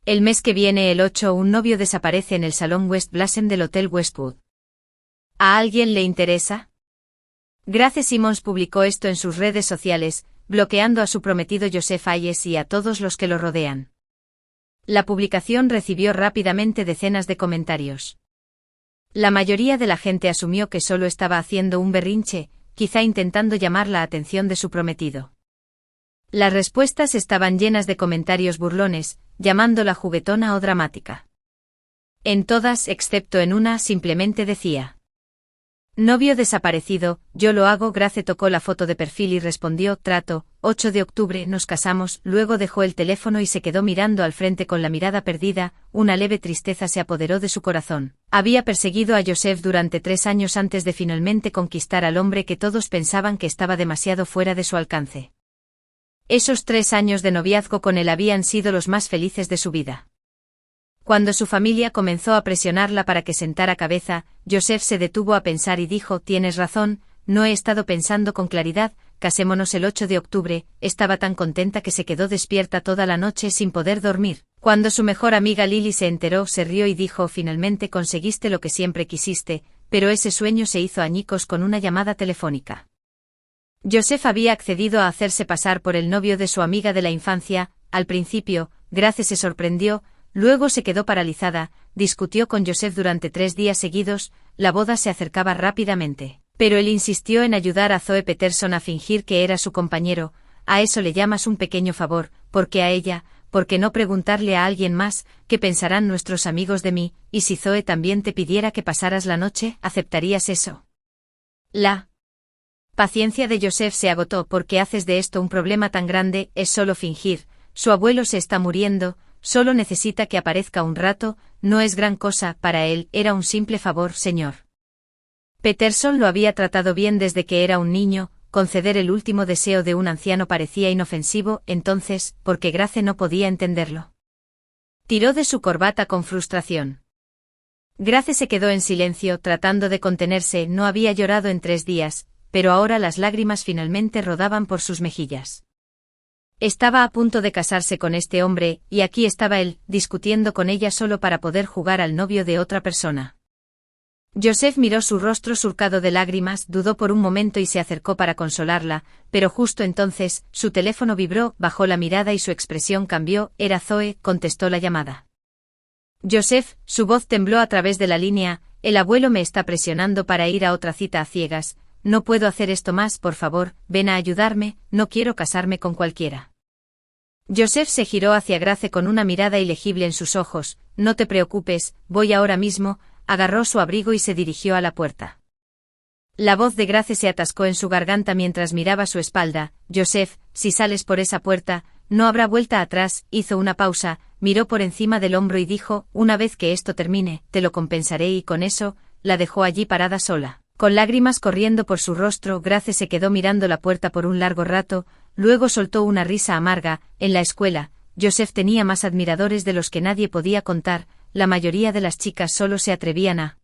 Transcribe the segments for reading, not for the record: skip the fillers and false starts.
El mes que viene, el 8, un novio desaparece en el salón West Blossom del Hotel Westwood. ¿A alguien le interesa? Grace Simmons publicó esto en sus redes sociales, bloqueando a su prometido Joseph Hayes y a todos los que lo rodean. La publicación recibió rápidamente decenas de comentarios. La mayoría de la gente asumió que solo estaba haciendo un berrinche, quizá intentando llamar la atención de su prometido. Las respuestas estaban llenas de comentarios burlones, llamándola juguetona o dramática. En todas, excepto en una, simplemente decía: novio desaparecido, yo lo hago. Grace tocó la foto de perfil y respondió: trato, 8 de octubre, nos casamos. Luego dejó el teléfono y se quedó mirando al frente con la mirada perdida. Una leve tristeza se apoderó de su corazón. Había perseguido a Joseph durante 3 años antes de finalmente conquistar al hombre que todos pensaban que estaba demasiado fuera de su alcance. Esos 3 años de noviazgo con él habían sido los más felices de su vida. Cuando su familia comenzó a presionarla para que sentara cabeza, Joseph se detuvo a pensar y dijo: tienes razón, no he estado pensando con claridad, casémonos el 8 de octubre, estaba tan contenta que se quedó despierta toda la noche sin poder dormir. Cuando su mejor amiga Lily se enteró, se rió y dijo: finalmente conseguiste lo que siempre quisiste, pero ese sueño se hizo añicos con una llamada telefónica. Joseph había accedido a hacerse pasar por el novio de su amiga de la infancia. Al principio, Grace se sorprendió. Luego se quedó paralizada, discutió con Joseph durante 3 días seguidos. La boda se acercaba rápidamente. Pero él insistió en ayudar a Zoe Peterson a fingir que era su compañero. ¿A eso le llamas un pequeño favor? ¿Por qué a ella? ¿Por qué no preguntarle a alguien más? ¿Qué pensarán nuestros amigos de mí? ¿Y si Zoe también te pidiera que pasaras la noche, aceptarías eso? La paciencia de Joseph se agotó. ¿Por qué haces de esto un problema tan grande? Es solo fingir. Su abuelo se está muriendo. Solo necesita que aparezca un rato, no es gran cosa. Para él, era un simple favor, señor. Peterson lo había tratado bien desde que era un niño. Conceder el último deseo de un anciano parecía inofensivo. Entonces, ¿por qué Grace no podía entenderlo? Tiró de su corbata con frustración. Grace se quedó en silencio, tratando de contenerse. No había llorado en 3 días, pero ahora las lágrimas finalmente rodaban por sus mejillas. Estaba a punto de casarse con este hombre, y aquí estaba él, discutiendo con ella solo para poder jugar al novio de otra persona. Joseph miró su rostro surcado de lágrimas, dudó por un momento y se acercó para consolarla, pero justo entonces, su teléfono vibró, bajó la mirada y su expresión cambió. Era Zoe, contestó la llamada. Joseph, su voz tembló a través de la línea: el abuelo me está presionando para ir a otra cita a ciegas. No puedo hacer esto más, por favor, ven a ayudarme, no quiero casarme con cualquiera. Joseph se giró hacia Grace con una mirada ilegible en sus ojos. No te preocupes, voy ahora mismo. Agarró su abrigo y se dirigió a la puerta. La voz de Grace se atascó en su garganta mientras miraba su espalda. Joseph, si sales por esa puerta, no habrá vuelta atrás. Hizo una pausa, miró por encima del hombro y dijo: una vez que esto termine, te lo compensaré. Y con eso, la dejó allí parada sola. Con lágrimas corriendo por su rostro, Grace se quedó mirando la puerta por un largo rato, luego soltó una risa amarga. En la escuela, Joseph tenía más admiradores de los que nadie podía contar. La mayoría de las chicas solo se atrevían a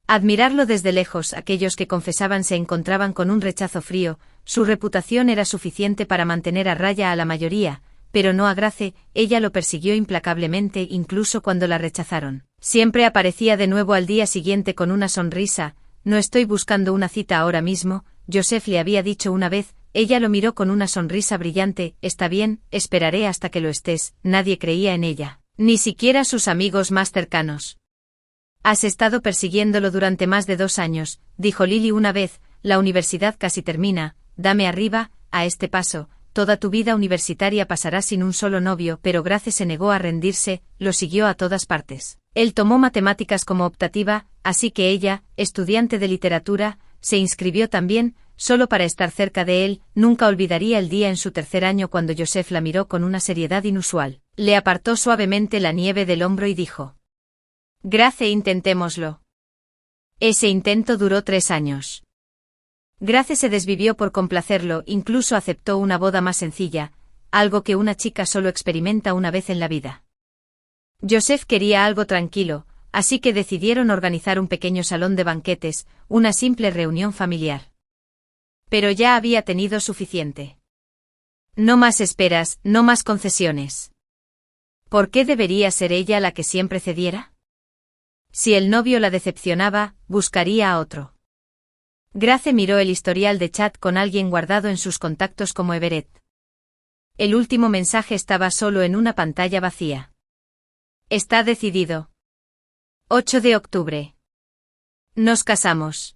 admirarlo desde lejos. Aquellos que confesaban se encontraban con un rechazo frío. Su reputación era suficiente para mantener a raya a la mayoría, pero no a Grace. Ella lo persiguió implacablemente incluso cuando la rechazaron. Siempre aparecía de nuevo al día siguiente con una sonrisa. No estoy buscando una cita ahora mismo, Joseph le había dicho una vez. Ella lo miró con una sonrisa brillante. Está bien, esperaré hasta que lo estés. Nadie creía en ella, ni siquiera sus amigos más cercanos. Has estado persiguiéndolo durante más de 2 años, dijo Lily una vez. La universidad casi termina, dame arriba. A este paso, toda tu vida universitaria pasará sin un solo novio. Pero Grace se negó a rendirse, lo siguió a todas partes. Él tomó matemáticas como optativa, así que ella, estudiante de literatura, se inscribió también, solo para estar cerca de él. Nunca olvidaría el día en su 3er año cuando Joseph la miró con una seriedad inusual. Le apartó suavemente la nieve del hombro y dijo: Grace, intentémoslo. Ese intento duró 3 años. Grace se desvivió por complacerlo, incluso aceptó una boda más sencilla, algo que una chica solo experimenta una vez en la vida. Joseph quería algo tranquilo, así que decidieron organizar un pequeño salón de banquetes, una simple reunión familiar. Pero ya había tenido suficiente. No más esperas, no más concesiones. ¿Por qué debería ser ella la que siempre cediera? Si el novio la decepcionaba, buscaría a otro. Grace miró el historial de chat con alguien guardado en sus contactos como Everett. El último mensaje estaba solo en una pantalla vacía. Está decidido. 8 de octubre. Nos casamos.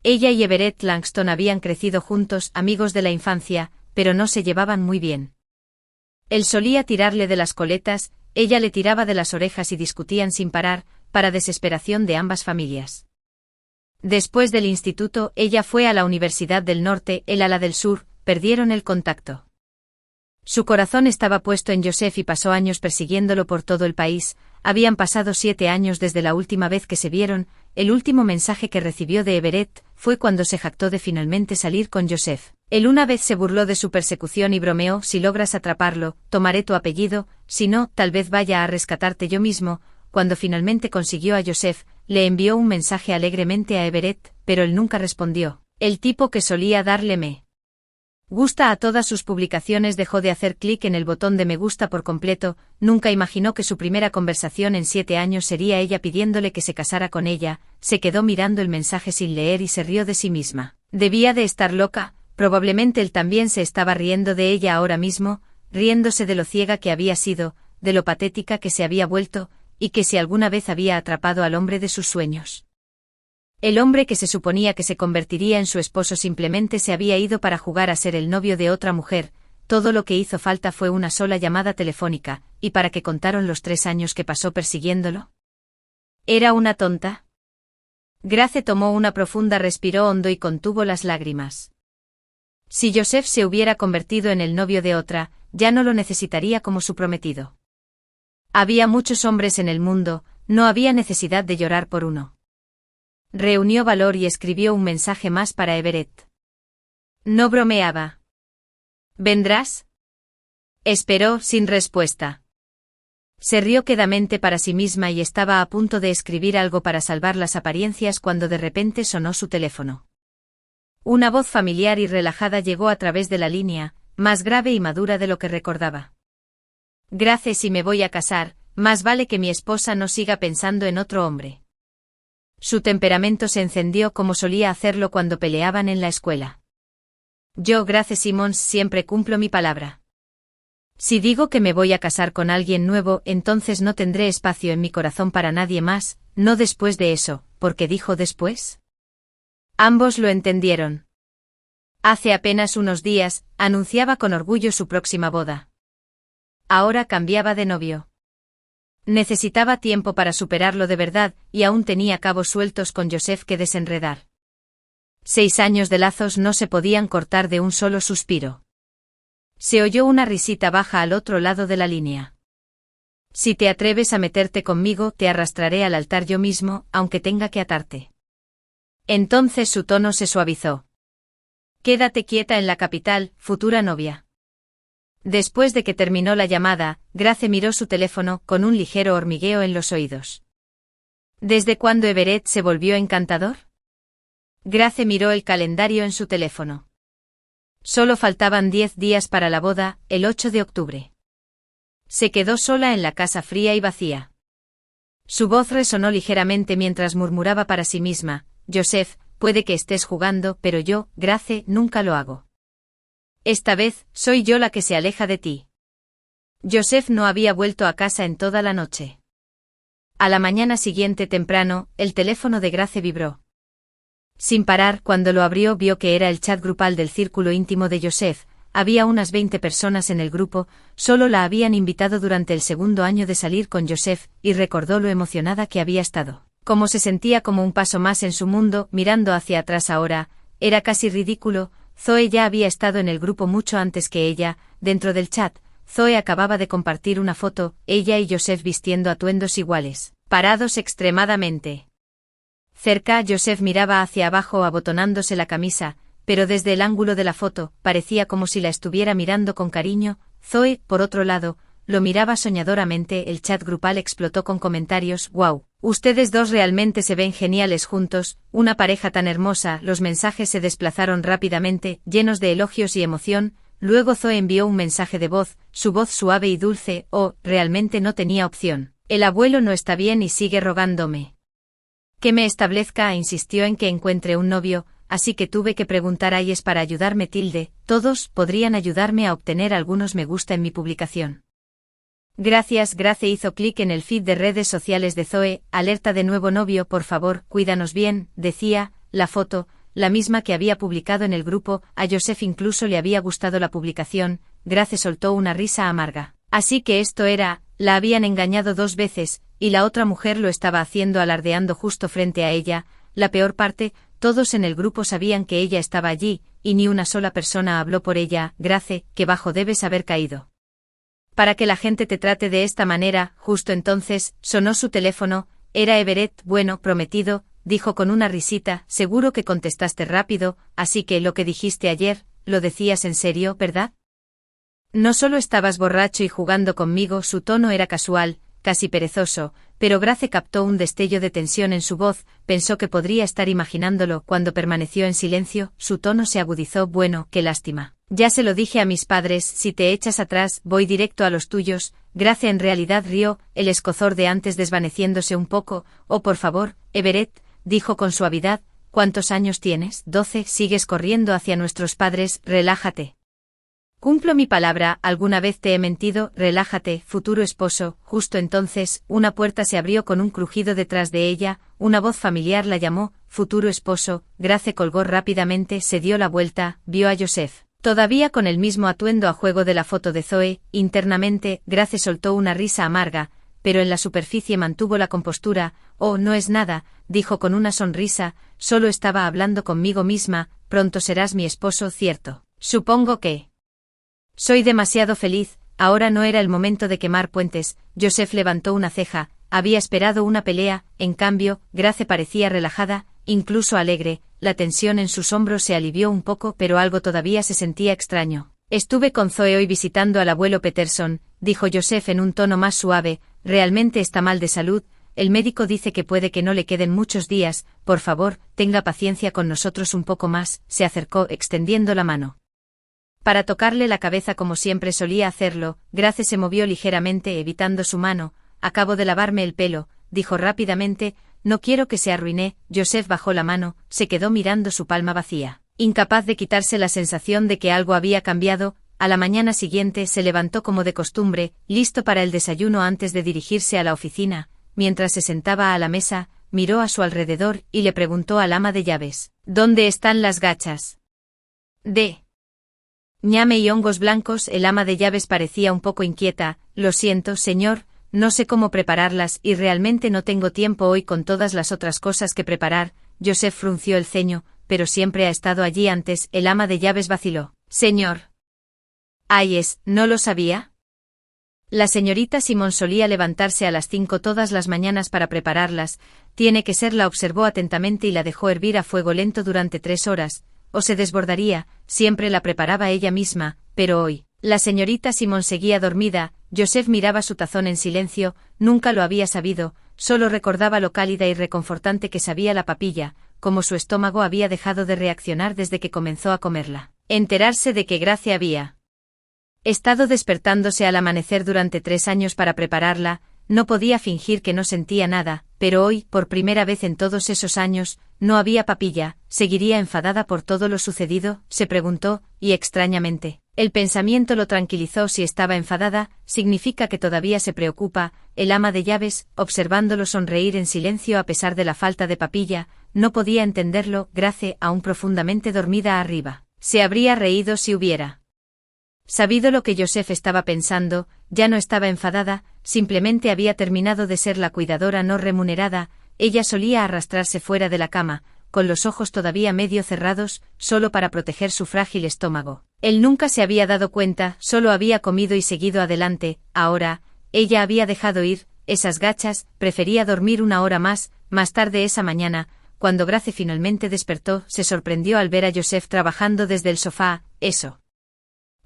Ella y Everett Langston habían crecido juntos, amigos de la infancia, pero no se llevaban muy bien. Él solía tirarle de las coletas, ella le tiraba de las orejas y discutían sin parar, para desesperación de ambas familias. Después del instituto, ella fue a la Universidad del Norte, él a la del Sur, perdieron el contacto. Su corazón estaba puesto en Joseph y pasó años persiguiéndolo por todo el país. Habían pasado 7 años desde la última vez que se vieron. El último mensaje que recibió de Everett fue cuando se jactó de finalmente salir con Joseph. Él una vez se burló de su persecución y bromeó: si logras atraparlo, tomaré tu apellido, si no, tal vez vaya a rescatarte yo mismo. Cuando finalmente consiguió a Joseph, le envió un mensaje alegremente a Everett, pero él nunca respondió. El tipo que solía darle me gusta a todas sus publicaciones dejó de hacer clic en el botón de me gusta por completo. Nunca imaginó que su primera conversación en 7 años sería ella pidiéndole que se casara con ella. Se quedó mirando el mensaje sin leer y se rió de sí misma. Debía de estar loca, probablemente él también se estaba riendo de ella ahora mismo, riéndose de lo ciega que había sido, de lo patética que se había vuelto, y que si alguna vez había atrapado al hombre de sus sueños. El hombre que se suponía que se convertiría en su esposo simplemente se había ido para jugar a ser el novio de otra mujer. Todo lo que hizo falta fue una sola llamada telefónica, y para que contaron los 3 años que pasó persiguiéndolo. ¿Era una tonta? Grace tomó una profunda respiró hondo y contuvo las lágrimas. Si Joseph se hubiera convertido en el novio de otra, ya no lo necesitaría como su prometido. Había muchos hombres en el mundo, no había necesidad de llorar por uno. Reunió valor y escribió un mensaje más para Everett. No bromeaba. ¿Vendrás? Esperó sin respuesta. Se rió quedamente para sí misma y estaba a punto de escribir algo para salvar las apariencias cuando de repente sonó su teléfono. Una voz familiar y relajada llegó a través de la línea, más grave y madura de lo que recordaba. Grace, si me voy a casar, más vale que mi esposa no siga pensando en otro hombre. Su temperamento se encendió como solía hacerlo cuando peleaban en la escuela. Yo, Grace Simmons, siempre cumplo mi palabra. Si digo que me voy a casar con alguien nuevo, entonces no tendré espacio en mi corazón para nadie más, no después de eso, porque dijo después. Ambos lo entendieron. Hace apenas unos días, anunciaba con orgullo su próxima boda. Ahora cambiaba de novio. Necesitaba tiempo para superarlo de verdad, y aún tenía cabos sueltos con Joseph que desenredar. 6 años de lazos no se podían cortar de un solo suspiro. Se oyó una risita baja al otro lado de la línea. Si te atreves a meterte conmigo, te arrastraré al altar yo mismo, aunque tenga que atarte. Entonces su tono se suavizó. Quédate quieta en la capital, futura novia. Después de que terminó la llamada, Grace miró su teléfono con un ligero hormigueo en los oídos. ¿Desde cuándo Everett se volvió encantador? Grace miró el calendario en su teléfono. Solo faltaban 10 días para la boda, el 8 de octubre. Se quedó sola en la casa fría y vacía. Su voz resonó ligeramente mientras murmuraba para sí misma: Joseph, puede que estés jugando, pero yo, Grace, nunca lo hago. Esta vez, soy yo la que se aleja de ti. Joseph no había vuelto a casa en toda la noche. A la mañana siguiente temprano, el teléfono de Grace vibró. Sin parar, cuando lo abrió vio que era el chat grupal del círculo íntimo de Joseph. Había unas 20 personas en el grupo, solo la habían invitado durante el 2.º año de salir con Joseph, y recordó lo emocionada que había estado. Cómo se sentía como un paso más en su mundo, mirando hacia atrás ahora, era casi ridículo. Zoe ya había estado en el grupo mucho antes que ella. Dentro del chat, Zoe acababa de compartir una foto, ella y Joseph vistiendo atuendos iguales, parados extremadamente cerca. Joseph miraba hacia abajo abotonándose la camisa, pero desde el ángulo de la foto, parecía como si la estuviera mirando con cariño. Zoe, por otro lado, lo miraba soñadoramente. El chat grupal explotó con comentarios: «¡Wow! Ustedes dos realmente se ven geniales juntos, una pareja tan hermosa». Los mensajes se desplazaron rápidamente, llenos de elogios y emoción. Luego Zoe envió un mensaje de voz, su voz suave y dulce, realmente no tenía opción. El abuelo no está bien y sigue rogándome que me establezca, insistió en que encuentre un novio, así que tuve que preguntar a Yes para ayudarme. Todos podrían ayudarme a obtener algunos me gusta en mi publicación. Gracias. Grace hizo clic en el feed de redes sociales de Zoe, alerta de nuevo novio, por favor, cuídanos bien, decía, la foto, la misma que había publicado en el grupo. A Joseph incluso le había gustado la publicación. Grace soltó una risa amarga. Así que esto era, la habían engañado 2 veces, y la otra mujer lo estaba haciendo alardeando justo frente a ella. La peor parte, todos en el grupo sabían que ella estaba allí, y ni una sola persona habló por ella. Grace, qué bajo debes haber caído. Para que la gente te trate de esta manera. Justo entonces, sonó su teléfono, era Everett. Bueno, prometido, dijo con una risita, seguro que contestaste rápido, así que lo que dijiste ayer, lo decías en serio, ¿verdad? No solo estabas borracho y jugando conmigo. Su tono era casual, casi perezoso, pero Grace captó un destello de tensión en su voz, pensó que podría estar imaginándolo. Cuando permaneció en silencio, su tono se agudizó. Bueno, qué lástima. Ya se lo dije a mis padres, si te echas atrás, voy directo a los tuyos. Grace en realidad rió, el escozor de antes desvaneciéndose un poco. Por favor, Everett, dijo con suavidad, ¿cuántos años tienes? 12, sigues corriendo hacia nuestros padres, relájate. Cumplo mi palabra, ¿alguna vez te he mentido? Relájate, futuro esposo. Justo entonces, una puerta se abrió con un crujido detrás de ella, una voz familiar la llamó, futuro esposo. Grace colgó rápidamente, se dio la vuelta, vio a Joseph. Todavía con el mismo atuendo a juego de la foto de Zoe. Internamente, Grace soltó una risa amarga, pero en la superficie mantuvo la compostura. No es nada, dijo con una sonrisa, solo estaba hablando conmigo misma. Pronto serás mi esposo, ¿cierto? Supongo que... Soy demasiado feliz. Ahora no era el momento de quemar puentes. Joseph levantó una ceja, había esperado una pelea, en cambio, Grace parecía relajada, incluso alegre. La tensión en sus hombros se alivió un poco, pero algo todavía se sentía extraño. Estuve con Zoe hoy visitando al abuelo Peterson, dijo Joseph en un tono más suave, realmente está mal de salud, el médico dice que puede que no le queden muchos días, por favor, tenga paciencia con nosotros un poco más. Se acercó extendiendo la mano para tocarle la cabeza como siempre solía hacerlo. Grace se movió ligeramente evitando su mano. Acabo de lavarme el pelo, dijo rápidamente, no quiero que se arruine. Joseph bajó la mano, se quedó mirando su palma vacía, incapaz de quitarse la sensación de que algo había cambiado. A la mañana siguiente se levantó como de costumbre, listo para el desayuno antes de dirigirse a la oficina. Mientras se sentaba a la mesa, miró a su alrededor y le preguntó al ama de llaves, ¿dónde están las gachas de ñame y hongos blancos? El ama de llaves parecía un poco inquieta. Lo siento, señor, no sé cómo prepararlas y realmente no tengo tiempo hoy con todas las otras cosas que preparar. Joseph frunció el ceño, pero siempre ha estado allí antes. El ama de llaves vaciló. Señor. Hayes, ¿no lo sabía? La señorita Simon solía levantarse a las 5 todas las mañanas para prepararlas. Tiene que ser. La observó atentamente y la dejó hervir a fuego lento durante 3 horas. O se desbordaría, siempre la preparaba ella misma, pero hoy, la señorita Simon seguía dormida. Joseph miraba su tazón en silencio, nunca lo había sabido, solo recordaba lo cálida y reconfortante que sabía la papilla, como su estómago había dejado de reaccionar desde que comenzó a comerla. Enterarse de que Grace había estado despertándose al amanecer durante 3 años para prepararla, no podía fingir que no sentía nada, pero hoy, por primera vez en todos esos años, no había papilla. ¿Seguiría enfadada por todo lo sucedido?, se preguntó, y extrañamente, el pensamiento lo tranquilizó. Si estaba enfadada, significa que todavía se preocupa. El ama de llaves, observándolo sonreír en silencio a pesar de la falta de papilla, no podía entenderlo. Grace, aún profundamente dormida arriba, se habría reído si hubiera sabido lo que Joseph estaba pensando. Ya no estaba enfadada, simplemente había terminado de ser la cuidadora no remunerada. Ella solía arrastrarse fuera de la cama, con los ojos todavía medio cerrados, solo para proteger su frágil estómago. Él nunca se había dado cuenta, solo había comido y seguido adelante. Ahora, ella había dejado ir esas gachas, prefería dormir 1 hora más. Más tarde esa mañana, cuando Grace finalmente despertó, se sorprendió al ver a Joseph trabajando desde el sofá. Eso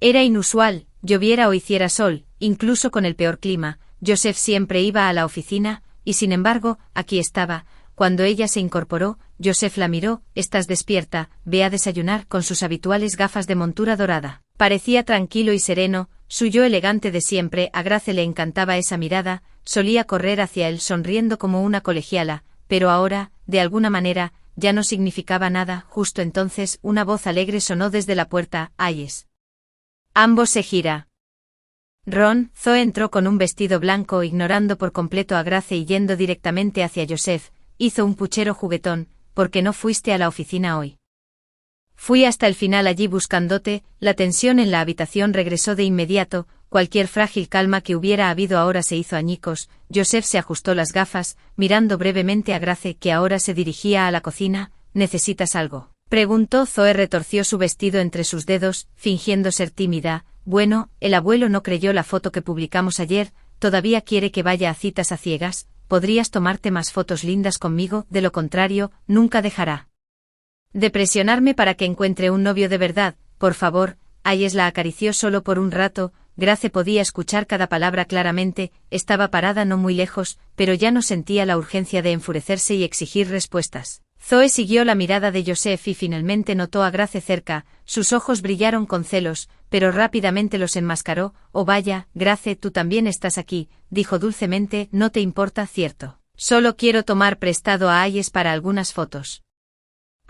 era inusual, lloviera o hiciera sol, incluso con el peor clima, Joseph siempre iba a la oficina, y sin embargo, aquí estaba. Cuando ella se incorporó, Joseph la miró. ¿Estás despierta? Ve a desayunar. Con sus habituales gafas de montura dorada, Parecía tranquilo y sereno, su yo elegante de siempre. A Grace le encantaba esa mirada, solía correr hacia él sonriendo como una colegiala, pero ahora, de alguna manera, ya no significaba nada. Justo entonces, una voz alegre sonó desde la puerta: «Hayes». Ambos se gira. Ron. Zoe entró con un vestido blanco, ignorando por completo a Grace y yendo directamente hacia Joseph. Hizo un puchero juguetón: «¿Por qué no fuiste a la oficina hoy?» «Fui hasta el final allí buscándote». La tensión en la habitación regresó de inmediato, cualquier frágil calma que hubiera habido ahora se hizo añicos. Joseph se ajustó las gafas, mirando brevemente a Grace, que ahora se dirigía a la cocina. «¿Necesitas algo?», preguntó. Zoe retorció su vestido entre sus dedos, fingiendo ser tímida. «Bueno, el abuelo no creyó la foto que publicamos ayer, todavía quiere que vaya a citas a ciegas. Podrías tomarte más fotos lindas conmigo, de lo contrario, nunca dejará de presionarme para que encuentre un novio de verdad. Por favor». Hayes la acarició solo por un rato. Grace podía escuchar cada palabra claramente, estaba parada no muy lejos, pero ya no sentía la urgencia de enfurecerse y exigir respuestas. Zoe siguió la mirada de Joseph y finalmente notó a Grace cerca. Sus ojos brillaron con celos, pero rápidamente los enmascaró. «Oh vaya, Grace, tú también estás aquí», dijo dulcemente. «No te importa, ¿cierto? Solo quiero tomar prestado a Hayes para algunas fotos».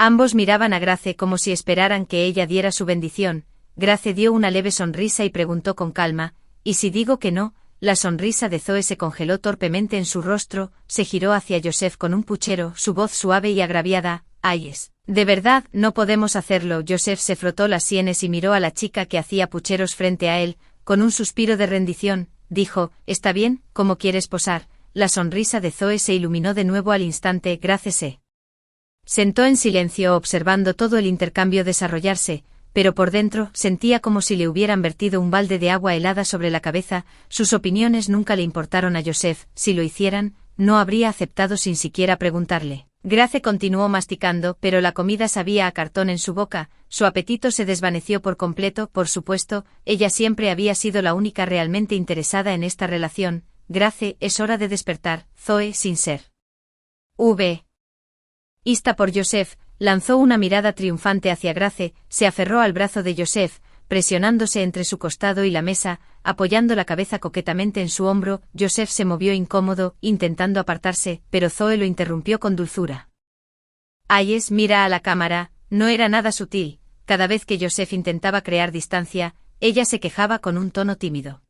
Ambos miraban a Grace como si esperaran que ella diera su bendición. Grace dio una leve sonrisa y preguntó con calma: «¿Y si digo que no?». La sonrisa de Zoe se congeló torpemente en su rostro, se giró hacia Joseph con un puchero, su voz suave y agraviada: «Hayes, ¿de verdad no podemos hacerlo?». Joseph se frotó las sienes y miró a la chica que hacía pucheros frente a él, con un suspiro de rendición. Dijo: «Está bien, ¿cómo quieres posar?». La sonrisa de Zoe se iluminó de nuevo al instante. Grace se sentó en silencio observando todo el intercambio desarrollarse, pero por dentro sentía como si le hubieran vertido un balde de agua helada sobre la cabeza. Sus opiniones nunca le importaron a Joseph, si lo hicieran, no habría aceptado sin siquiera preguntarle. Grace continuó masticando, pero la comida sabía a cartón en su boca, su apetito se desvaneció por completo. Por supuesto, ella siempre había sido la única realmente interesada en esta relación. «Grace, es hora de despertar». Zoe, sin ser vista por Joseph, lanzó una mirada triunfante hacia Grace, se aferró al brazo de Joseph, presionándose entre su costado y la mesa, apoyando la cabeza coquetamente en su hombro. Joseph se movió incómodo, intentando apartarse, pero Zoe lo interrumpió con dulzura. «Hayes, mira a la cámara». No era nada sutil. Cada vez que Joseph intentaba crear distancia, ella se quejaba con un tono tímido.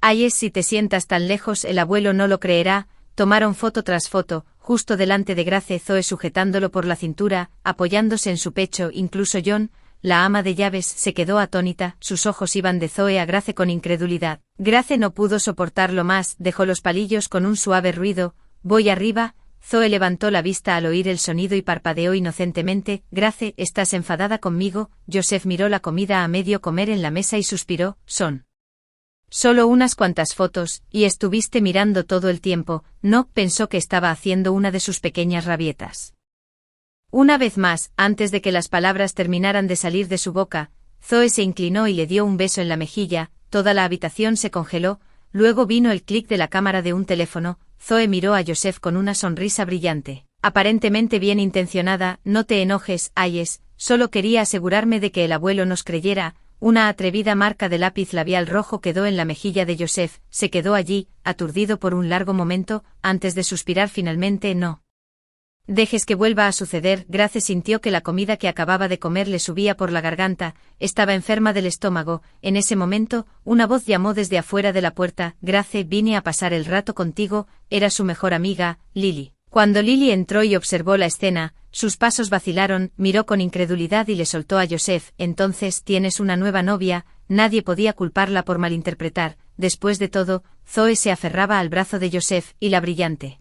«Hayes, si te sientas tan lejos el abuelo no lo creerá». Tomaron foto tras foto, justo delante de Grace, Zoe sujetándolo por la cintura, apoyándose en su pecho. Incluso John, la ama de llaves, se quedó atónita. Sus ojos iban de Zoe a Grace con incredulidad. Grace no pudo soportarlo más, dejó los palillos con un suave ruido. «Voy arriba». Zoe levantó la vista al oír el sonido y parpadeó inocentemente. «Grace, ¿estás enfadada conmigo?». Joseph miró la comida a medio comer en la mesa y suspiró. «Son solo unas cuantas fotos, y estuviste mirando todo el tiempo». No, pensó que estaba haciendo una de sus pequeñas rabietas. Una vez más, antes de que las palabras terminaran de salir de su boca, Zoe se inclinó y le dio un beso en la mejilla. Toda la habitación se congeló, luego vino el clic de la cámara de un teléfono. Zoe miró a Joseph con una sonrisa brillante, aparentemente bien intencionada. «No te enojes, Hayes, solo quería asegurarme de que el abuelo nos creyera». Una atrevida marca de lápiz labial rojo quedó en la mejilla de Joseph. Se quedó allí, aturdido por un largo momento, antes de suspirar finalmente. «No dejes que vuelva a suceder». Grace sintió que la comida que acababa de comer le subía por la garganta, estaba enferma del estómago. En ese momento, una voz llamó desde afuera de la puerta: «Grace, vine a pasar el rato contigo». Era su mejor amiga, Lily. Cuando Lily entró y observó la escena, sus pasos vacilaron, miró con incredulidad y le soltó a Joseph: «Entonces, ¿tienes una nueva novia?». Nadie podía culparla por malinterpretar. Después de todo, Zoe se aferraba al brazo de Joseph, y la brillante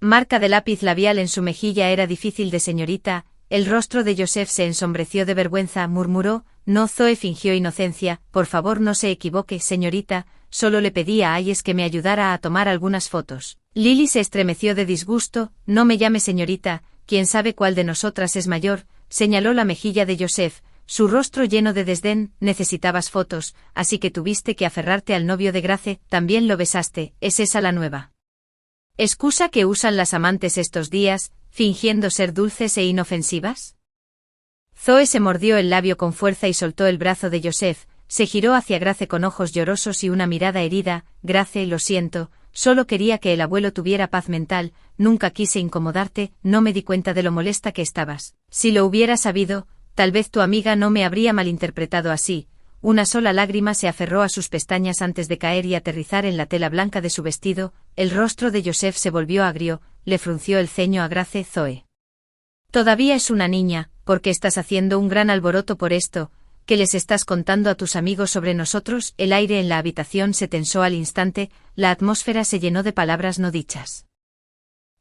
marca de lápiz labial en su mejilla era difícil de señorita. El rostro de Joseph se ensombreció de vergüenza. Murmuró: «No». Zoe fingió inocencia: «Por favor, no se equivoque, señorita, solo le pedí a Hayes que me ayudara a tomar algunas fotos». Lily se estremeció de disgusto: «No me llame señorita, quién sabe cuál de nosotras es mayor». Señaló la mejilla de Joseph, su rostro lleno de desdén. «Necesitabas fotos, así que tuviste que aferrarte al novio de Grace, también lo besaste. ¿Es esa la nueva excusa que usan las amantes estos días, fingiendo ser dulces e inofensivas?». Zoe se mordió el labio con fuerza y soltó el brazo de Joseph, se giró hacia Grace con ojos llorosos y una mirada herida. Grace, lo siento, solo quería que el abuelo tuviera paz mental, nunca quise incomodarte, no me di cuenta de lo molesta que estabas. Si lo hubiera sabido, tal vez tu amiga no me habría malinterpretado así. Una sola lágrima se aferró a sus pestañas antes de caer y aterrizar en la tela blanca de su vestido. El rostro de Joseph se volvió agrio, le frunció el ceño a Grace. Zoe. Todavía es una niña, ¿por qué estás haciendo un gran alboroto por esto? ¿Qué les estás contando a tus amigos sobre nosotros? El aire en la habitación se tensó al instante, la atmósfera se llenó de palabras no dichas.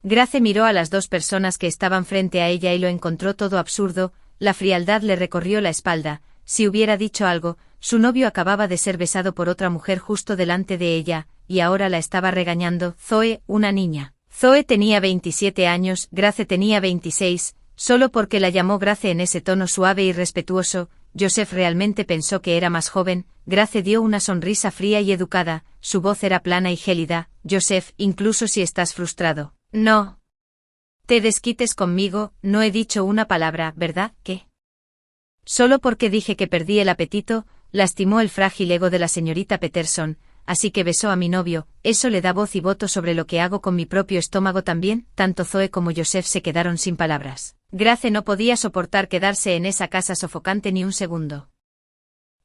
Grace miró a las dos personas que estaban frente a ella y lo encontró todo absurdo, la frialdad le recorrió la espalda. Si hubiera dicho algo, su novio acababa de ser besado por otra mujer justo delante de ella, y ahora la estaba regañando. Zoe, una niña. Zoe tenía 27 años, Grace tenía 26, solo porque la llamó Grace en ese tono suave y respetuoso. Joseph realmente pensó que era más joven. Grace dio una sonrisa fría y educada, su voz era plana y gélida. Joseph, incluso si estás frustrado. No te desquites conmigo, no he dicho una palabra, ¿verdad? ¿Qué? Solo porque dije que perdí el apetito, lastimó el frágil ego de la señorita Peterson, así que besó a mi novio. Eso le da voz y voto sobre lo que hago con mi propio estómago también. Tanto Zoe como Joseph se quedaron sin palabras. Grace no podía soportar quedarse en esa casa sofocante ni un segundo.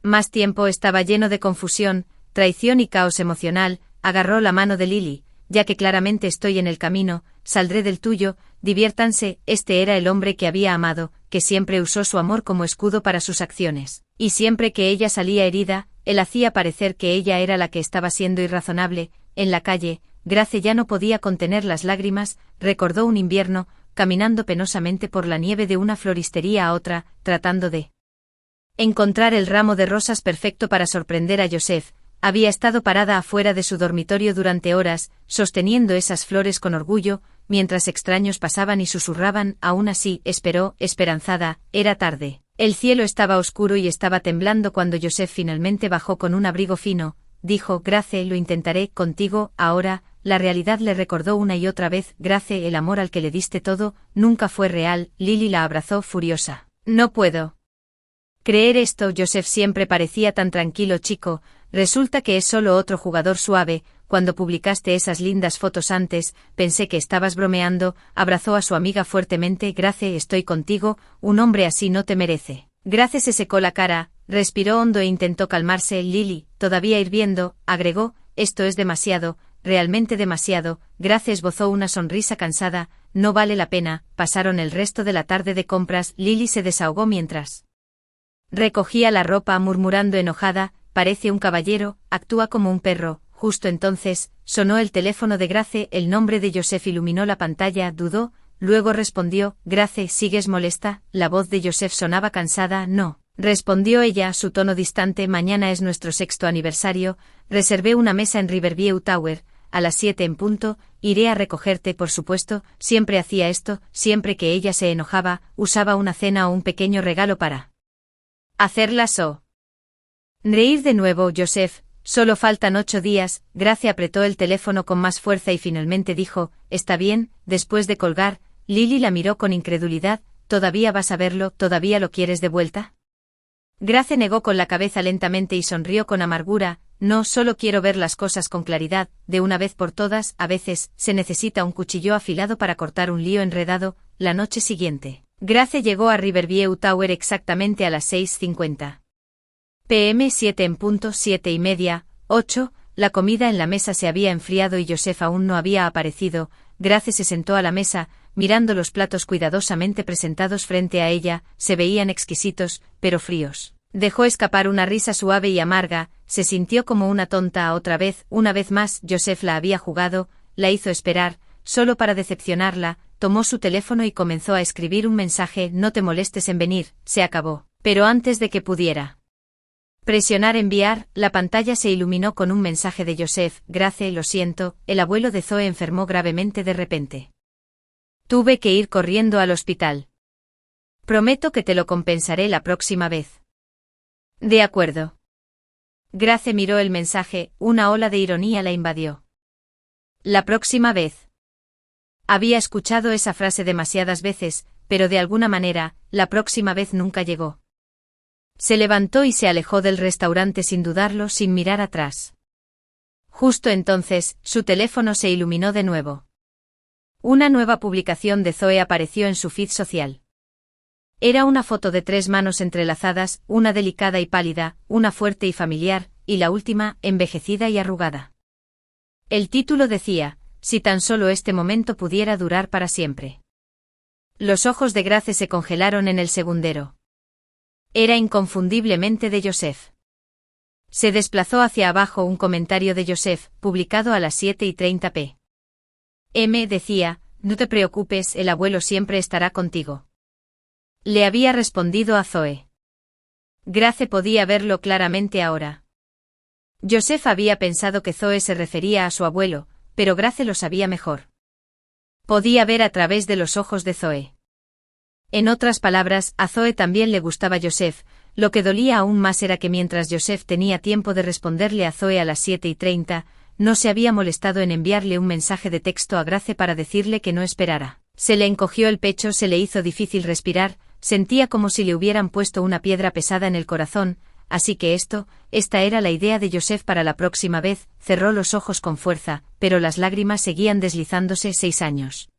Más tiempo. Estaba lleno de confusión, traición y caos emocional. Agarró la mano de Lily. Ya que claramente estoy en el camino, saldré del tuyo, diviértanse. Este era el hombre que había amado, que siempre usó su amor como escudo para sus acciones. Y siempre que ella salía herida, él hacía parecer que ella era la que estaba siendo irrazonable. En la calle, Grace ya no podía contener las lágrimas, recordó un invierno, caminando penosamente por la nieve de una floristería a otra, tratando de encontrar el ramo de rosas perfecto para sorprender a Joseph. Había estado parada afuera de su dormitorio durante horas, sosteniendo esas flores con orgullo, mientras extraños pasaban y susurraban. Aún así, esperó, esperanzada. Era tarde. El cielo estaba oscuro y estaba temblando cuando Joseph finalmente bajó con un abrigo fino. Dijo, Grace, lo intentaré contigo, ahora. La realidad le recordó una y otra vez. Grace, el amor al que le diste todo, nunca fue real. Lily la abrazó furiosa. No puedo creer esto. Joseph siempre parecía tan tranquilo chico. Resulta que es solo otro jugador suave. Cuando publicaste esas lindas fotos antes, pensé que estabas bromeando. Abrazó a su amiga fuertemente. Grace, estoy contigo, un hombre así no te merece. Grace se secó la cara, respiró hondo e intentó calmarse. Lily, todavía hirviendo, agregó, esto es demasiado, realmente demasiado. Grace esbozó una sonrisa cansada. No vale la pena. Pasaron el resto de la tarde de compras. Lily se desahogó mientras recogía la ropa, murmurando enojada, parece un caballero, actúa como un perro. Justo entonces, sonó el teléfono de Grace. El nombre de Joseph iluminó la pantalla. Dudó, luego respondió. Grace, ¿sigues molesta? La voz de Joseph sonaba cansada. No, respondió ella, su tono distante. Mañana es nuestro 6º aniversario. Reservé una mesa en Riverview Tower, a las 7 en punto. Iré a recogerte, por supuesto. Siempre hacía esto, siempre que ella se enojaba, usaba una cena o un pequeño regalo para hacerla reír de nuevo. Joseph, solo faltan 8 días. Grace apretó el teléfono con más fuerza y finalmente dijo, está bien. Después de colgar, Lily la miró con incredulidad. ¿Todavía vas a verlo? ¿Todavía lo quieres de vuelta? Grace negó con la cabeza lentamente y sonrió con amargura. No, solo quiero ver las cosas con claridad, de una vez por todas. A veces, se necesita un cuchillo afilado para cortar un lío enredado. La noche siguiente, Grace llegó a Riverview Tower exactamente a las 6:50 p.m. 7 en punto. 7:30, 8, la comida en la mesa se había enfriado y Joseph aún no había aparecido. Grace se sentó a la mesa, mirando los platos cuidadosamente presentados frente a ella. Se veían exquisitos, pero fríos. Dejó escapar una risa suave y amarga. Se sintió como una tonta otra vez. Una vez más, Joseph la había jugado, la hizo esperar, solo para decepcionarla. Tomó su teléfono y comenzó a escribir un mensaje. No te molestes en venir, se acabó. Pero antes de que pudiera presionar enviar, la pantalla se iluminó con un mensaje de Joseph. Grace, lo siento, el abuelo de Zoe enfermó gravemente de repente. Tuve que ir corriendo al hospital. Prometo que te lo compensaré la próxima vez. De acuerdo. Grace miró el mensaje, una ola de ironía la invadió. La próxima vez. Había escuchado esa frase demasiadas veces, pero de alguna manera, la próxima vez nunca llegó. Se levantó y se alejó del restaurante sin dudarlo, sin mirar atrás. Justo entonces, su teléfono se iluminó de nuevo. Una nueva publicación de Zoe apareció en su feed social. Era una foto de 3 manos entrelazadas, una delicada y pálida, una fuerte y familiar, y la última, envejecida y arrugada. El título decía: si tan solo este momento pudiera durar para siempre. Los ojos de Grace se congelaron en el segundero. Era inconfundiblemente de Joseph. Se desplazó hacia abajo un comentario de Joseph, publicado a las 7:30 p. M. decía: no te preocupes, el abuelo siempre estará contigo. Le había respondido a Zoe. Grace podía verlo claramente ahora. Joseph había pensado que Zoe se refería a su abuelo, pero Grace lo sabía mejor. Podía ver a través de los ojos de Zoe. En otras palabras, a Zoe también le gustaba Joseph. Lo que dolía aún más era que mientras Joseph tenía tiempo de responderle a Zoe a las 7:30, no se había molestado en enviarle un mensaje de texto a Grace para decirle que no esperara. Se le encogió el pecho, se le hizo difícil respirar, sentía como si le hubieran puesto una piedra pesada en el corazón, así que esta era la idea de Joseph para la próxima vez. Cerró los ojos con fuerza, pero las lágrimas seguían deslizándose. 6 años.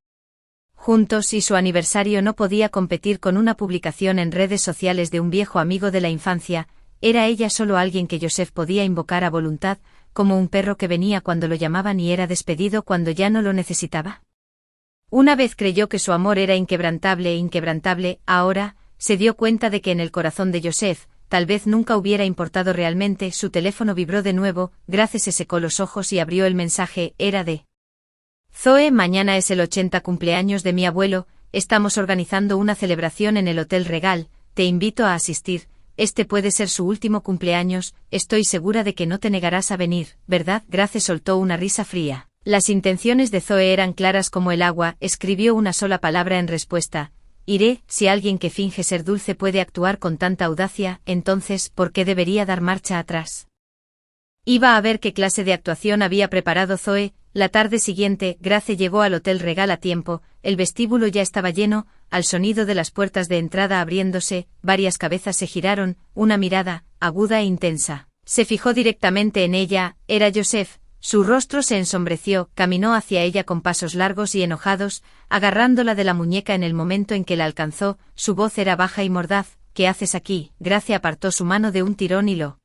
Juntos, y su aniversario no podía competir con una publicación en redes sociales de un viejo amigo de la infancia. Era ella solo alguien que Joseph podía invocar a voluntad, como un perro que venía cuando lo llamaban y era despedido cuando ya no lo necesitaba. Una vez creyó que su amor era inquebrantable, ahora, se dio cuenta de que en el corazón de Joseph, tal vez nunca hubiera importado realmente. Su teléfono vibró de nuevo, Grace se secó los ojos y abrió el mensaje. Era de Zoe: mañana es el 80 cumpleaños de mi abuelo, estamos organizando una celebración en el Hotel Regal, te invito a asistir, este puede ser su último cumpleaños, estoy segura de que no te negarás a venir, ¿verdad? Grace soltó una risa fría. Las intenciones de Zoe eran claras como el agua. Escribió una sola palabra en respuesta: iré. Si alguien que finge ser dulce puede actuar con tanta audacia, entonces, ¿por qué debería dar marcha atrás? Iba a ver qué clase de actuación había preparado Zoe. La tarde siguiente, Grace llegó al Hotel Regal a tiempo, el vestíbulo ya estaba lleno, al sonido de las puertas de entrada abriéndose, varias cabezas se giraron, una mirada, aguda e intensa, se fijó directamente en ella. Era Joseph. Su rostro se ensombreció, caminó hacia ella con pasos largos y enojados, agarrándola de la muñeca en el momento en que la alcanzó. Su voz era baja y mordaz. ¿Qué haces aquí? Grace apartó su mano de un tirón y lo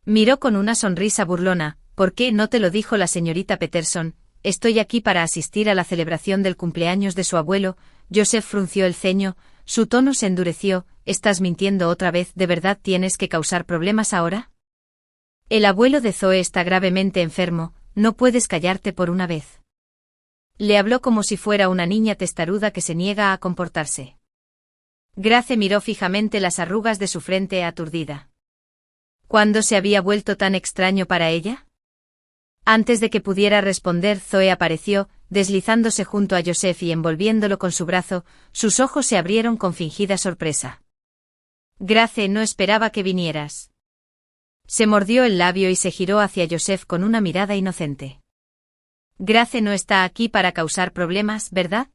miró con una sonrisa burlona. ¿Por qué no te lo dijo la señorita Peterson? Estoy aquí para asistir a la celebración del cumpleaños de su abuelo. Joseph frunció el ceño, su tono se endureció. ¿Estás mintiendo otra vez? ¿De verdad tienes que causar problemas ahora? El abuelo de Zoe está gravemente enfermo, no puedes callarte por una vez. Le habló como si fuera una niña testaruda que se niega a comportarse. Grace miró fijamente las arrugas de su frente aturdida. ¿Cuándo se había vuelto tan extraño para ella? Antes de que pudiera responder, Zoe apareció, deslizándose junto a Joseph y envolviéndolo con su brazo. Sus ojos se abrieron con fingida sorpresa. Grace, no esperaba que vinieras. Se mordió el labio y se giró hacia Joseph con una mirada inocente. Grace no está aquí para causar problemas, ¿verdad?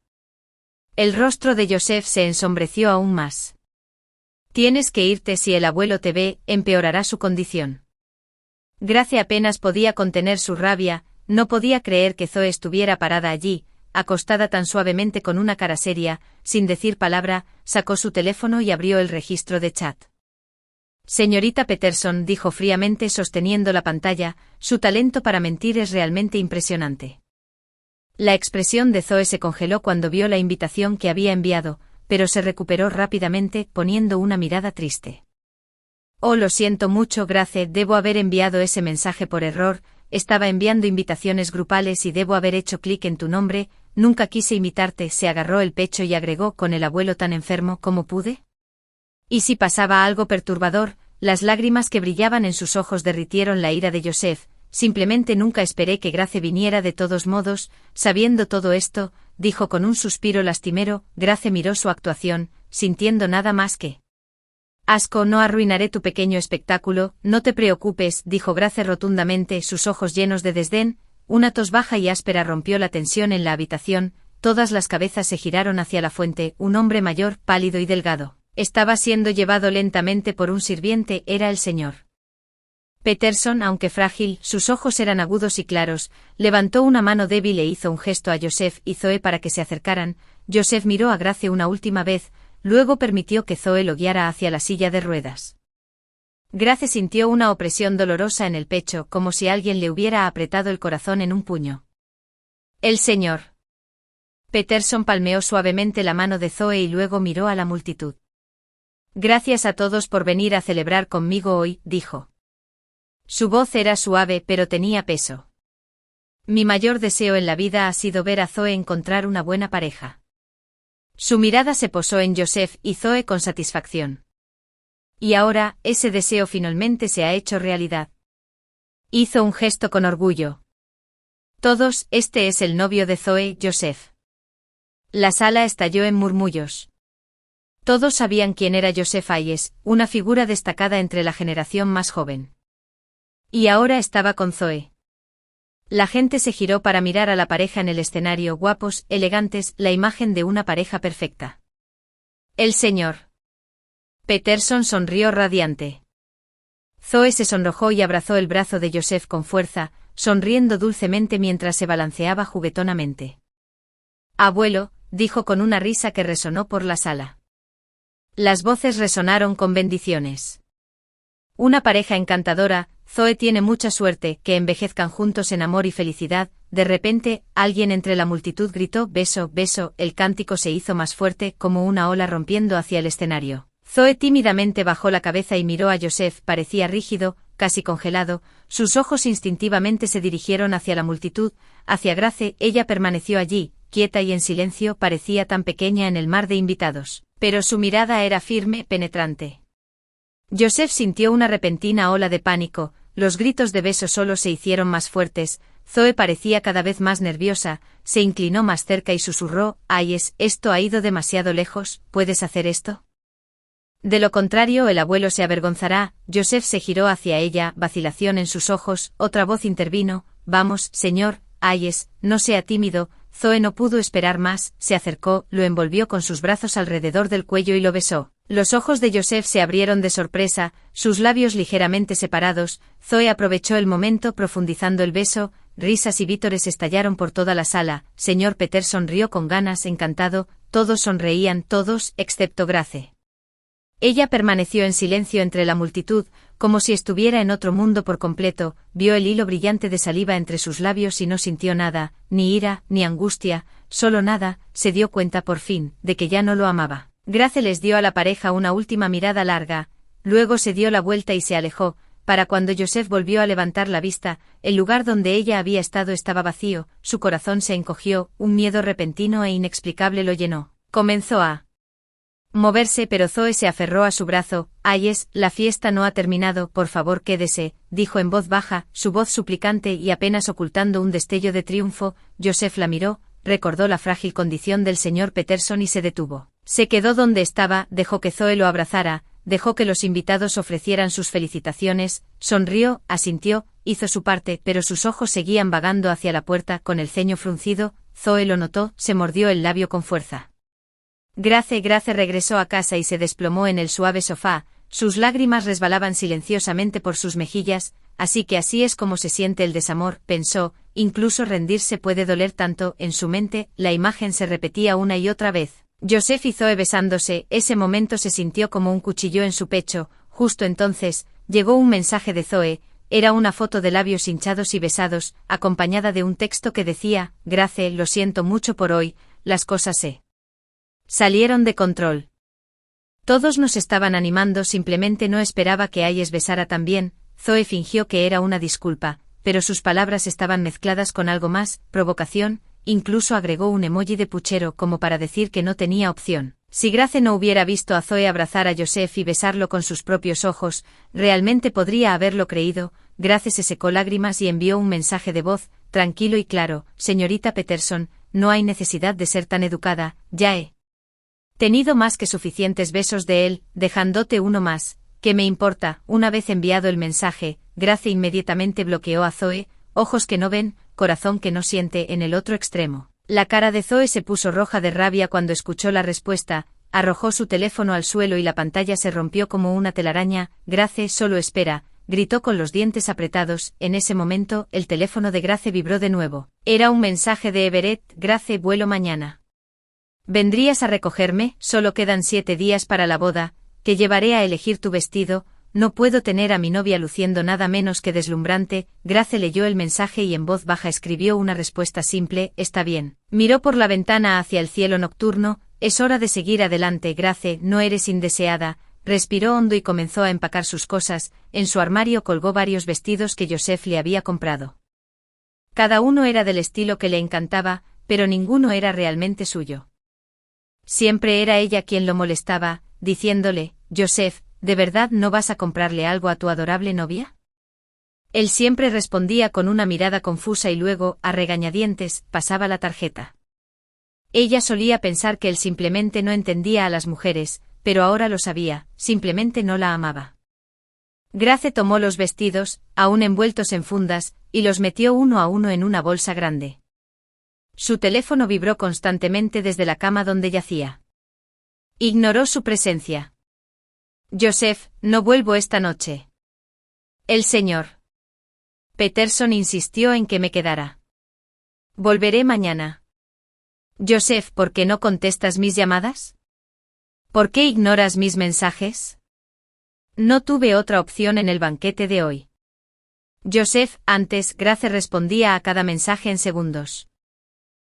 El rostro de Joseph se ensombreció aún más. Tienes que irte. Si el abuelo te ve, empeorará su condición. Grace apenas podía contener su rabia, no podía creer que Zoe estuviera parada allí, acostada tan suavemente con una cara seria. Sin decir palabra, sacó su teléfono y abrió el registro de chat. Señorita Peterson, dijo fríamente sosteniendo la pantalla, su talento para mentir es realmente impresionante. La expresión de Zoe se congeló cuando vio la invitación que había enviado, pero se recuperó rápidamente, poniendo una mirada triste. Oh, lo siento mucho, Grace, debo haber enviado ese mensaje por error, estaba enviando invitaciones grupales y debo haber hecho clic en tu nombre, nunca quise imitarte. Se agarró el pecho y agregó: con el abuelo tan enfermo, ¿cómo pude? Y si pasaba algo perturbador. Las lágrimas que brillaban en sus ojos derritieron la ira de Joseph. Simplemente nunca esperé que Grace viniera. De todos modos, sabiendo todo esto, dijo con un suspiro lastimero. Grace miró su actuación, sintiendo nada más que asco. No arruinaré tu pequeño espectáculo, no te preocupes, dijo Grace rotundamente, sus ojos llenos de desdén. Una tos baja y áspera rompió la tensión en la habitación. todas las cabezas se giraron hacia la fuente. Un hombre mayor, pálido y delgado, estaba siendo llevado lentamente por un sirviente. Era el señor Peterson. Aunque frágil, sus ojos eran agudos y claros. Levantó una mano débil e hizo un gesto a Joseph y Zoe para que se acercaran. Joseph miró a Grace una última vez, luego permitió que Zoe lo guiara hacia la silla de ruedas. Grace sintió una opresión dolorosa en el pecho, como si alguien le hubiera apretado el corazón en un puño. El señor Peterson palmeó suavemente la mano de Zoe y luego miró a la multitud. Gracias a todos por venir a celebrar conmigo hoy, dijo. Su voz era suave pero tenía peso. Mi mayor deseo en la vida ha sido ver a Zoe encontrar una buena pareja. Su mirada se posó en Joseph y Zoe con satisfacción. Y ahora, ese deseo finalmente se ha hecho realidad. Hizo un gesto con orgullo. Todos, este es el novio de Zoe, Joseph. La sala estalló en murmullos. Todos sabían quién era Joseph Hayes, una figura destacada entre la generación más joven. Y ahora estaba con Zoe. La gente se giró para mirar a la pareja en el escenario, guapos, elegantes, la imagen de una pareja perfecta. El señor Peterson sonrió radiante. Zoe se sonrojó y abrazó el brazo de Joseph con fuerza, sonriendo dulcemente mientras se balanceaba juguetonamente. Abuelo, dijo con una risa que resonó por la sala. Las voces resonaron con bendiciones. Una pareja encantadora, Zoe tiene mucha suerte, que envejezcan juntos en amor y felicidad. De repente, alguien entre la multitud gritó beso, beso, el cántico se hizo más fuerte, como una ola rompiendo hacia el escenario. Zoe tímidamente bajó la cabeza y miró a Joseph, parecía rígido, casi congelado, sus ojos instintivamente se dirigieron hacia la multitud, hacia Grace. Ella permaneció allí, quieta y en silencio, parecía tan pequeña en el mar de invitados, pero su mirada era firme, penetrante. Joseph sintió una repentina ola de pánico, los gritos de beso solo se hicieron más fuertes. Zoe parecía cada vez más nerviosa, se inclinó más cerca y susurró, Hayes, esto ha ido demasiado lejos, ¿puedes hacer esto? De lo contrario el abuelo se avergonzará. Joseph se giró hacia ella, vacilación en sus ojos, otra voz intervino, vamos, señor Hayes, no sea tímido. Zoe no pudo esperar más, se acercó, lo envolvió con sus brazos alrededor del cuello y lo besó. Los ojos de Joseph se abrieron de sorpresa, sus labios ligeramente separados. Zoe aprovechó el momento profundizando el beso, risas y vítores estallaron por toda la sala. Señor Peterson rió con ganas, encantado, todos sonreían, todos, excepto Grace. Ella permaneció en silencio entre la multitud, como si estuviera en otro mundo por completo, vio el hilo brillante de saliva entre sus labios y no sintió nada, ni ira, ni angustia, solo nada. Se dio cuenta por fin, de que ya no lo amaba. Grace les dio a la pareja una última mirada larga, luego se dio la vuelta y se alejó. Para cuando Joseph volvió a levantar la vista, el lugar donde ella había estado estaba vacío, su corazón se encogió, un miedo repentino e inexplicable lo llenó. Comenzó a moverse, pero Zoe se aferró a su brazo. Hayes, la fiesta no ha terminado, por favor quédese, dijo en voz baja, su voz suplicante y apenas ocultando un destello de triunfo. Joseph la miró, recordó la frágil condición del señor Peterson y se detuvo. Se quedó donde estaba, dejó que Zoe lo abrazara, dejó que los invitados ofrecieran sus felicitaciones, sonrió, asintió, hizo su parte, pero sus ojos seguían vagando hacia la puerta con el ceño fruncido. Zoe lo notó, se mordió el labio con fuerza. Grace regresó a casa y se desplomó en el suave sofá, sus lágrimas resbalaban silenciosamente por sus mejillas. Así que así es como se siente el desamor, pensó, incluso rendirse puede doler tanto. En su mente, la imagen se repetía una y otra vez. Joseph y Zoe besándose, ese momento se sintió como un cuchillo en su pecho. Justo entonces, llegó un mensaje de Zoe, era una foto de labios hinchados y besados, acompañada de un texto que decía, Grace, lo siento mucho por hoy, las cosas se salieron de control. Todos nos estaban animando, simplemente no esperaba que Hayes besara también. Zoe fingió que era una disculpa, pero sus palabras estaban mezcladas con algo más, provocación, incluso agregó un emoji de puchero como para decir que no tenía opción. Si Grace no hubiera visto a Zoe abrazar a Joseph y besarlo con sus propios ojos, realmente podría haberlo creído. Grace se secó lágrimas y envió un mensaje de voz, tranquilo y claro, señorita Peterson, no hay necesidad de ser tan educada, ya he tenido más que suficientes besos de él, dejándote uno más. ¿Qué me importa? Una vez enviado el mensaje, Grace inmediatamente bloqueó a Zoe, ojos que no ven, corazón que no siente en el otro extremo. La cara de Zoe se puso roja de rabia cuando escuchó la respuesta, arrojó su teléfono al suelo y la pantalla se rompió como una telaraña. Grace, solo espera, gritó con los dientes apretados. En ese momento, el teléfono de Grace vibró de nuevo. Era un mensaje de Everett. Grace, vuelo mañana. ¿Vendrías a recogerme? Solo quedan 7 días para la boda, que llevaré a elegir tu vestido. No puedo tener a mi novia luciendo nada menos que deslumbrante. Grace leyó el mensaje y en voz baja escribió una respuesta simple: está bien. Miró por la ventana hacia el cielo nocturno. Es hora de seguir adelante, Grace, no eres indeseada. Respiró hondo y comenzó a empacar sus cosas. En su armario colgó varios vestidos que Joseph le había comprado. Cada uno era del estilo que le encantaba, pero ninguno era realmente suyo. Siempre era ella quien lo molestaba, diciéndole: Joseph, ¿de verdad no vas a comprarle algo a tu adorable novia? Él siempre respondía con una mirada confusa y luego, a regañadientes, pasaba la tarjeta. Ella solía pensar que él simplemente no entendía a las mujeres, pero ahora lo sabía, simplemente no la amaba. Grace tomó los vestidos, aún envueltos en fundas, y los metió uno a uno en una bolsa grande. Su teléfono vibró constantemente desde la cama donde yacía. Ignoró su presencia. Joseph, no vuelvo esta noche. El señor Peterson insistió en que me quedara. Volveré mañana. Joseph, ¿por qué no contestas mis llamadas? ¿Por qué ignoras mis mensajes? No tuve otra opción en el banquete de hoy. Joseph, antes, Grace respondía a cada mensaje en segundos.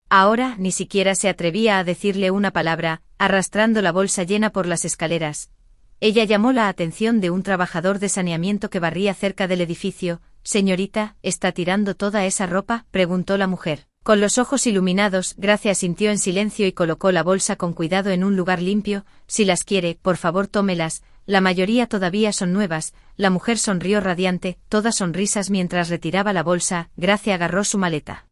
Ahora, ni siquiera se atrevía a decirle una palabra, arrastrando la bolsa llena por las escaleras. Ella llamó la atención de un trabajador de saneamiento que barría cerca del edificio. Señorita, ¿está tirando toda esa ropa?, preguntó la mujer. Con los ojos iluminados, Grace asintió en silencio y colocó la bolsa con cuidado en un lugar limpio. Si las quiere, por favor tómelas, la mayoría todavía son nuevas. La mujer sonrió radiante, todas sonrisas mientras retiraba la bolsa. Grace agarró su maleta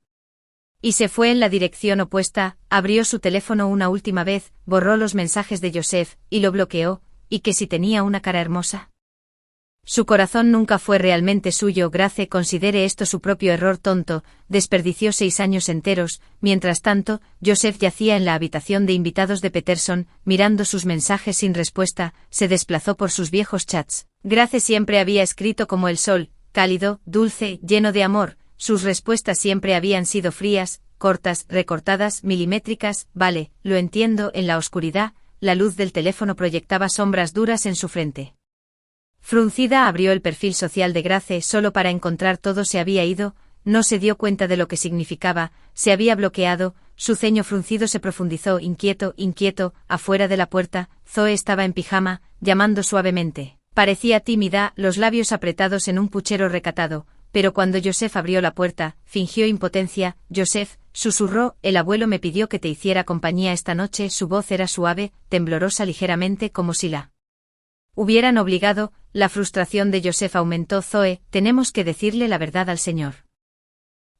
y se fue en la dirección opuesta. Abrió su teléfono una última vez, borró los mensajes de Joseph, y lo bloqueó. ¿Y que si tenía una cara hermosa? Su corazón nunca fue realmente suyo. Grace, considere esto su propio error tonto, desperdició 6 años enteros. Mientras tanto, Joseph yacía en la habitación de invitados de Peterson, mirando sus mensajes sin respuesta. Se desplazó por sus viejos chats. Grace siempre había escrito como el sol, cálido, dulce, lleno de amor. Sus respuestas siempre habían sido frías, cortas, recortadas, milimétricas. Vale, lo entiendo. En la oscuridad, la luz del teléfono proyectaba sombras duras en su frente. Fruncida abrió el perfil social de Grace solo para encontrar todo se había ido, no se dio cuenta de lo que significaba, se había bloqueado. Su ceño fruncido se profundizó. Inquieto, afuera de la puerta, Zoe estaba en pijama, llamando suavemente. Parecía tímida, los labios apretados en un puchero recatado, pero cuando Joseph abrió la puerta, fingió impotencia. Joseph, susurró, el abuelo me pidió que te hiciera compañía esta noche. Su voz era suave, temblorosa ligeramente, como si la hubieran obligado. La frustración de Joseph aumentó. Zoe, tenemos que decirle la verdad al señor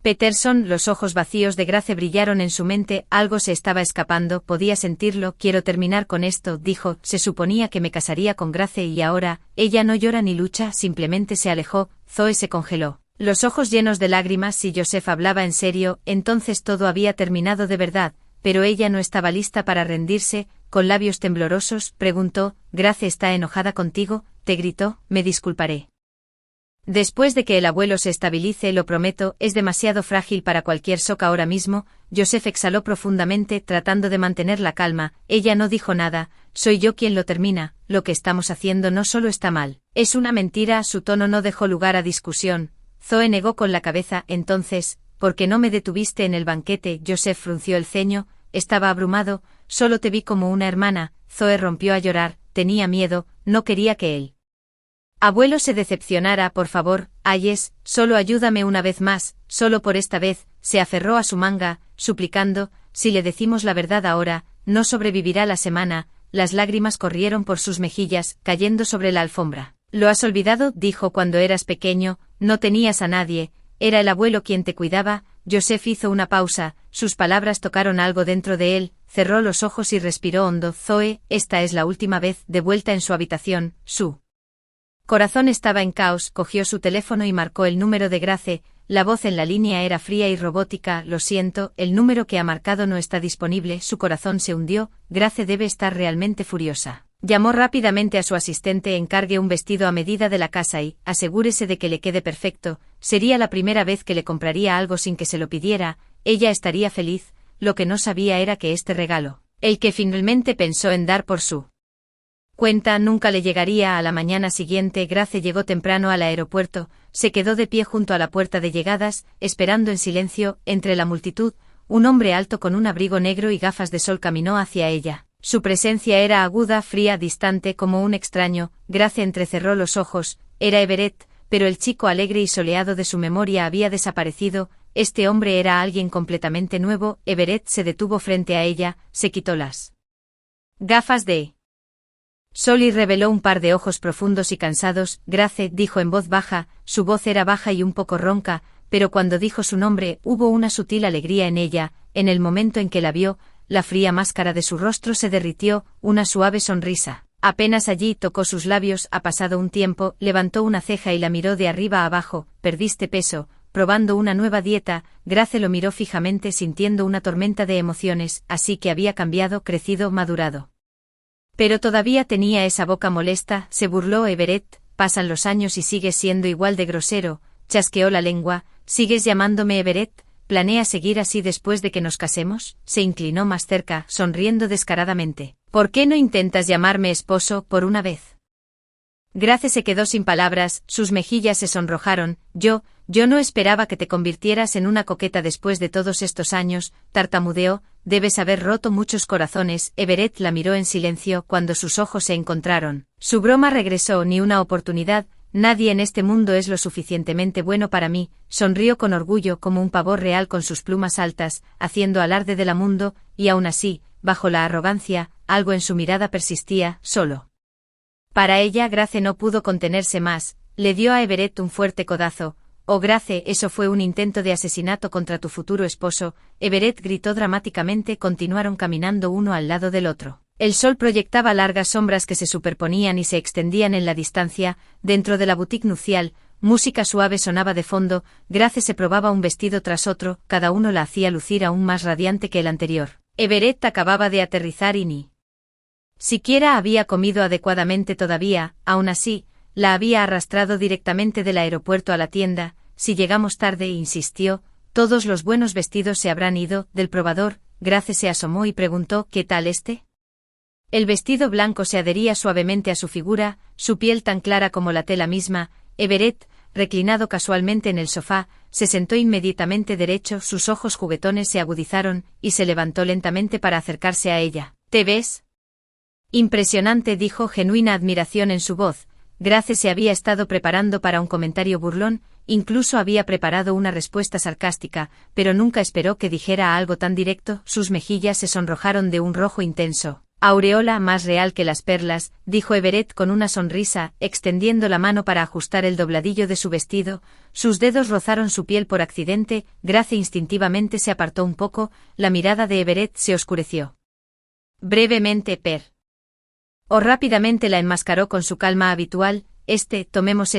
Peterson. Los ojos vacíos de Grace brillaron en su mente, algo se estaba escapando, podía sentirlo. Quiero terminar con esto, dijo. Se suponía que me casaría con Grace y ahora, ella no llora ni lucha, simplemente se alejó. Zoe se congeló, los ojos llenos de lágrimas. Si Joseph hablaba en serio, entonces todo había terminado de verdad, pero ella no estaba lista para rendirse. Con labios temblorosos, preguntó, ¿Grace está enojada contigo? ¿Te gritó? Me disculparé después de que el abuelo se estabilice, lo prometo. Es demasiado frágil para cualquier shock ahora mismo. Joseph exhaló profundamente, tratando de mantener la calma. Ella no dijo nada. Soy yo quien lo termina. Lo que estamos haciendo no solo está mal, es una mentira. Su tono no dejó lugar a discusión. Zoe negó con la cabeza. Entonces, ¿por qué no me detuviste en el banquete? Joseph frunció el ceño. Estaba abrumado. Solo te vi como una hermana. Zoe rompió a llorar. Tenía miedo, no quería que él abuelo se decepcionara. Por favor, Ayes, solo ayúdame una vez más, solo por esta vez. Se aferró a su manga, suplicando, si le decimos la verdad ahora, no sobrevivirá la semana. Las lágrimas corrieron por sus mejillas, cayendo sobre la alfombra. Lo has olvidado, dijo, cuando eras pequeño, no tenías a nadie, era el abuelo quien te cuidaba. Joseph hizo una pausa, sus palabras tocaron algo dentro de él, cerró los ojos y respiró hondo. Zoe, esta es la última vez. De vuelta en su habitación, su corazón estaba en caos. Cogió su teléfono y marcó el número de Grace. la voz en la línea era fría y robótica. Lo siento, el número que ha marcado no está disponible. Su corazón se hundió. Grace debe estar realmente furiosa. Llamó rápidamente a su asistente. Encargue un vestido a medida de la casa y asegúrese de que le quede perfecto. Sería la primera vez que le compraría algo sin que se lo pidiera. Ella estaría feliz. Lo que no sabía era que este regalo, el que finalmente pensó en dar por su cuenta, nunca le llegaría. A la mañana siguiente, Grace llegó temprano al aeropuerto, se quedó de pie junto a la puerta de llegadas, esperando en silencio. Entre la multitud, un hombre alto con un abrigo negro y gafas de sol caminó hacia ella. Su presencia era aguda, fría, distante, como un extraño. Grace entrecerró los ojos. Era Everett, pero el chico alegre y soleado de su memoria había desaparecido. Este hombre era alguien completamente nuevo. Everett se detuvo frente a ella, se quitó las gafas de sol y reveló un par de ojos profundos y cansados. Grace, dijo en voz baja. Su voz era baja y un poco ronca, pero cuando dijo su nombre, hubo una sutil alegría en ella. En el momento en que la vio, la fría máscara de su rostro se derritió, una suave sonrisa. Apenas allí tocó sus labios. Ha pasado un tiempo, levantó una ceja y la miró de arriba a abajo. Perdiste peso, probando una nueva dieta. Grace lo miró fijamente sintiendo una tormenta de emociones, así que había cambiado, crecido, madurado. Pero todavía tenía esa boca molesta, se burló Everett. Pasan los años y sigues siendo igual de grosero, chasqueó la lengua. ¿Sigues llamándome Everett? ¿Planeas seguir así después de que nos casemos? Se inclinó más cerca, sonriendo descaradamente. ¿Por qué no intentas llamarme esposo por una vez? Grace se quedó sin palabras, sus mejillas se sonrojaron. Yo no esperaba que te convirtieras en una coqueta después de todos estos años, tartamudeó. Debes haber roto muchos corazones. Everett la miró en silencio cuando sus ojos se encontraron. Su broma regresó. Ni una oportunidad. Nadie en este mundo es lo suficientemente bueno para mí. Sonrió con orgullo como un pavor real con sus plumas altas, haciendo alarde de la mundo, y aún así, bajo la arrogancia, algo en su mirada persistía, solo. Para ella, Grace no pudo contenerse más. Le dio a Everett un fuerte codazo. Oh Grace, eso fue un intento de asesinato contra tu futuro esposo. Everett gritó dramáticamente. Continuaron caminando uno al lado del otro. El sol proyectaba largas sombras que se superponían y se extendían en la distancia. Dentro de la boutique nupcial, música suave sonaba de fondo. Grace se probaba un vestido tras otro, cada uno la hacía lucir aún más radiante que el anterior. Everett acababa de aterrizar y ni siquiera había comido adecuadamente todavía. Aún así, la había arrastrado directamente del aeropuerto a la tienda. Si llegamos tarde, insistió, todos los buenos vestidos se habrán ido del probador. Grace se asomó y preguntó, ¿qué tal este? El vestido blanco se adhería suavemente a su figura, su piel tan clara como la tela misma. Everett, reclinado casualmente en el sofá, se sentó inmediatamente derecho, sus ojos juguetones se agudizaron, y se levantó lentamente para acercarse a ella. ¿Te ves? Impresionante, dijo, genuina admiración en su voz. Grace se había estado preparando para un comentario burlón, incluso había preparado una respuesta sarcástica, pero nunca esperó que dijera algo tan directo. Sus mejillas se sonrojaron de un rojo intenso. Aureola más real que las perlas, dijo Everett con una sonrisa, extendiendo la mano para ajustar el dobladillo de su vestido. Sus dedos rozaron su piel por accidente. Grace instintivamente se apartó un poco, la mirada de Everett se oscureció. Brevemente, o rápidamente la enmascaró con su calma habitual. Tomemos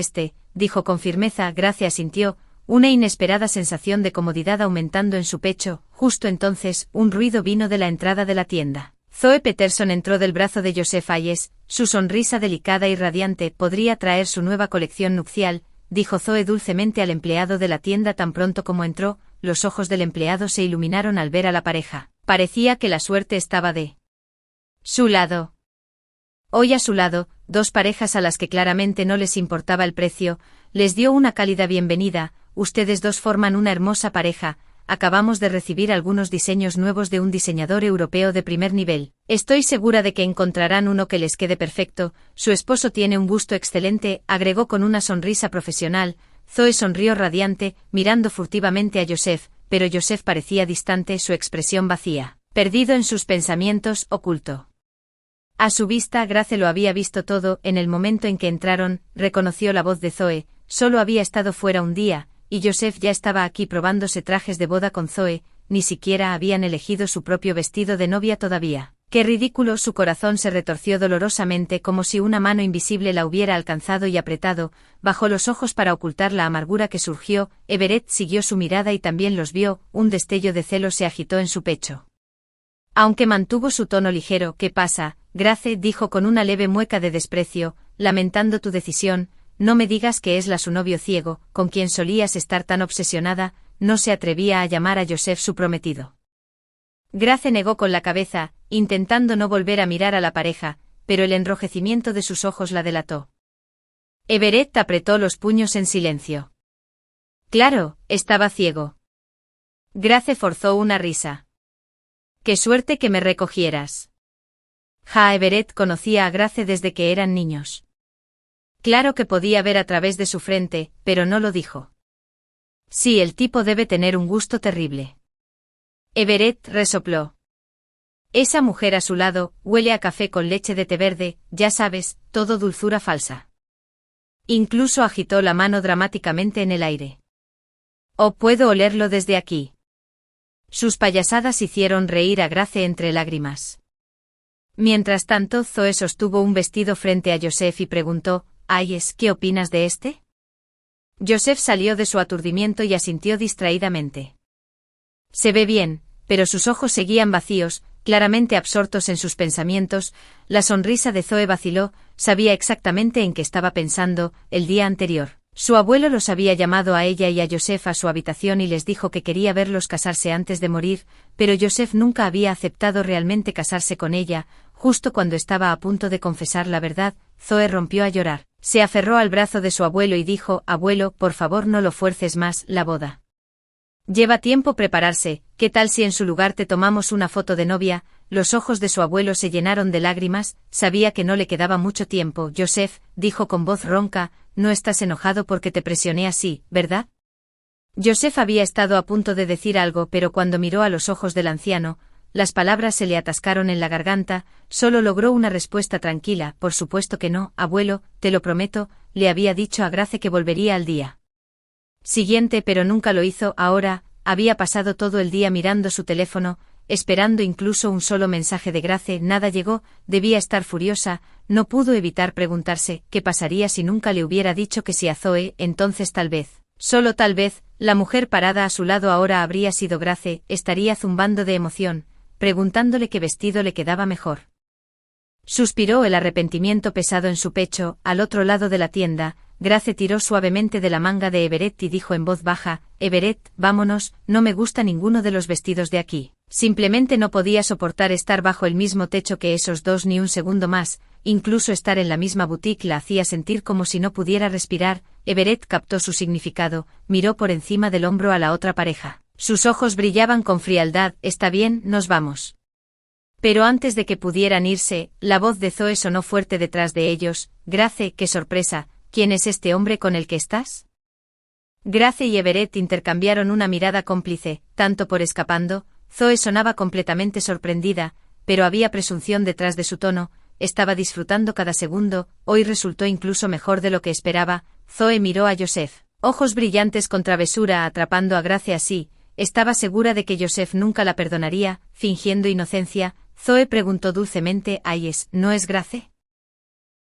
dijo con firmeza. Grace asintió, una inesperada sensación de comodidad aumentando en su pecho. Justo entonces, un ruido vino de la entrada de la tienda. Zoe Peterson entró del brazo de Joseph Hayes, su sonrisa delicada y radiante. Podría traer su nueva colección nupcial, dijo Zoe dulcemente al empleado de la tienda tan pronto como entró. Los ojos del empleado se iluminaron al ver a la pareja. Parecía que la suerte estaba de su lado. Hoy a su lado, dos parejas a las que claramente no les importaba el precio, les dio una cálida bienvenida. Ustedes dos forman una hermosa pareja. Acabamos de recibir algunos diseños nuevos de un diseñador europeo de primer nivel. Estoy segura de que encontrarán uno que les quede perfecto. Su esposo tiene un gusto excelente, agregó con una sonrisa profesional. Zoe sonrió radiante, mirando furtivamente a Joseph, pero Joseph parecía distante, su expresión vacía, perdido en sus pensamientos, oculto. A su vista, Grace lo había visto todo. En el momento en que entraron, reconoció la voz de Zoe. Solo había estado fuera un día, y Joseph ya estaba aquí probándose trajes de boda con Zoe. Ni siquiera habían elegido su propio vestido de novia todavía. Qué ridículo, su corazón se retorció dolorosamente como si una mano invisible la hubiera alcanzado y apretado, bajó los ojos para ocultar la amargura que surgió, Everett siguió su mirada y también los vio, un destello de celo se agitó en su pecho. Aunque mantuvo su tono ligero, ¿qué pasa, Grace?, dijo con una leve mueca de desprecio, lamentando tu decisión, no me digas que es su novio ciego, con quien solías estar tan obsesionada, no se atrevía a llamar a Joseph su prometido. Grace negó con la cabeza, intentando no volver a mirar a la pareja, pero el enrojecimiento de sus ojos la delató. Everett apretó los puños en silencio. Claro, estaba ciego. Grace forzó una risa. Qué suerte que me recogieras. Everett conocía a Grace desde que eran niños. Claro que podía ver a través de su frente, pero no lo dijo. Sí, el tipo debe tener un gusto terrible. Everett resopló. Esa mujer a su lado, huele a café con leche de té verde, ya sabes, todo dulzura falsa. Incluso agitó la mano dramáticamente en el aire. Oh, puedo olerlo desde aquí. Sus payasadas hicieron reír a Grace entre lágrimas. Mientras tanto, Zoe sostuvo un vestido frente a Joseph y preguntó, Hayes, ¿qué opinas de este? Joseph salió de su aturdimiento y asintió distraídamente. Se ve bien, pero sus ojos seguían vacíos, claramente absortos en sus pensamientos. La sonrisa de Zoe vaciló, sabía exactamente en qué estaba pensando, el día anterior. Su abuelo los había llamado a ella y a Joseph a su habitación y les dijo que quería verlos casarse antes de morir, pero Joseph nunca había aceptado realmente casarse con ella. Justo cuando estaba a punto de confesar la verdad, Zoe rompió a llorar. Se aferró al brazo de su abuelo y dijo, abuelo, por favor no lo fuerces más, la boda lleva tiempo prepararse, ¿qué tal si en su lugar te tomamos una foto de novia? Los ojos de su abuelo se llenaron de lágrimas, sabía que no le quedaba mucho tiempo. Joseph, dijo con voz ronca, no estás enojado porque te presioné así, ¿verdad? Joseph había estado a punto de decir algo, pero cuando miró a los ojos del anciano, las palabras se le atascaron en la garganta, solo logró una respuesta tranquila, por supuesto que no, abuelo, te lo prometo, le había dicho a Grace que volvería al día siguiente, pero nunca lo hizo. Ahora, había pasado todo el día mirando su teléfono, esperando incluso un solo mensaje de Grace, nada llegó, debía estar furiosa, no pudo evitar preguntarse qué pasaría si nunca le hubiera dicho que sí a Zoe, entonces tal vez, solo tal vez, la mujer parada a su lado ahora habría sido Grace, estaría zumbando de emoción, preguntándole qué vestido le quedaba mejor. Suspiró el arrepentimiento pesado en su pecho. Al otro lado de la tienda, Grace tiró suavemente de la manga de Everett y dijo en voz baja, Everett, vámonos, no me gusta ninguno de los vestidos de aquí. Simplemente no podía soportar estar bajo el mismo techo que esos dos ni un segundo más, incluso estar en la misma boutique la hacía sentir como si no pudiera respirar. Everett captó su significado, miró por encima del hombro a la otra pareja. Sus ojos brillaban con frialdad, está bien, nos vamos. Pero antes de que pudieran irse, la voz de Zoe sonó fuerte detrás de ellos, Grace, qué sorpresa, ¿quién es este hombre con el que estás? Grace y Everett intercambiaron una mirada cómplice, tanto por escapando. Zoe sonaba completamente sorprendida, pero había presunción detrás de su tono, estaba disfrutando cada segundo, hoy resultó incluso mejor de lo que esperaba. Zoe miró a Joseph, ojos brillantes con travesura atrapando a Grace así, estaba segura de que Joseph nunca la perdonaría, fingiendo inocencia. Zoe preguntó dulcemente, Hayes, ¿no es Grace?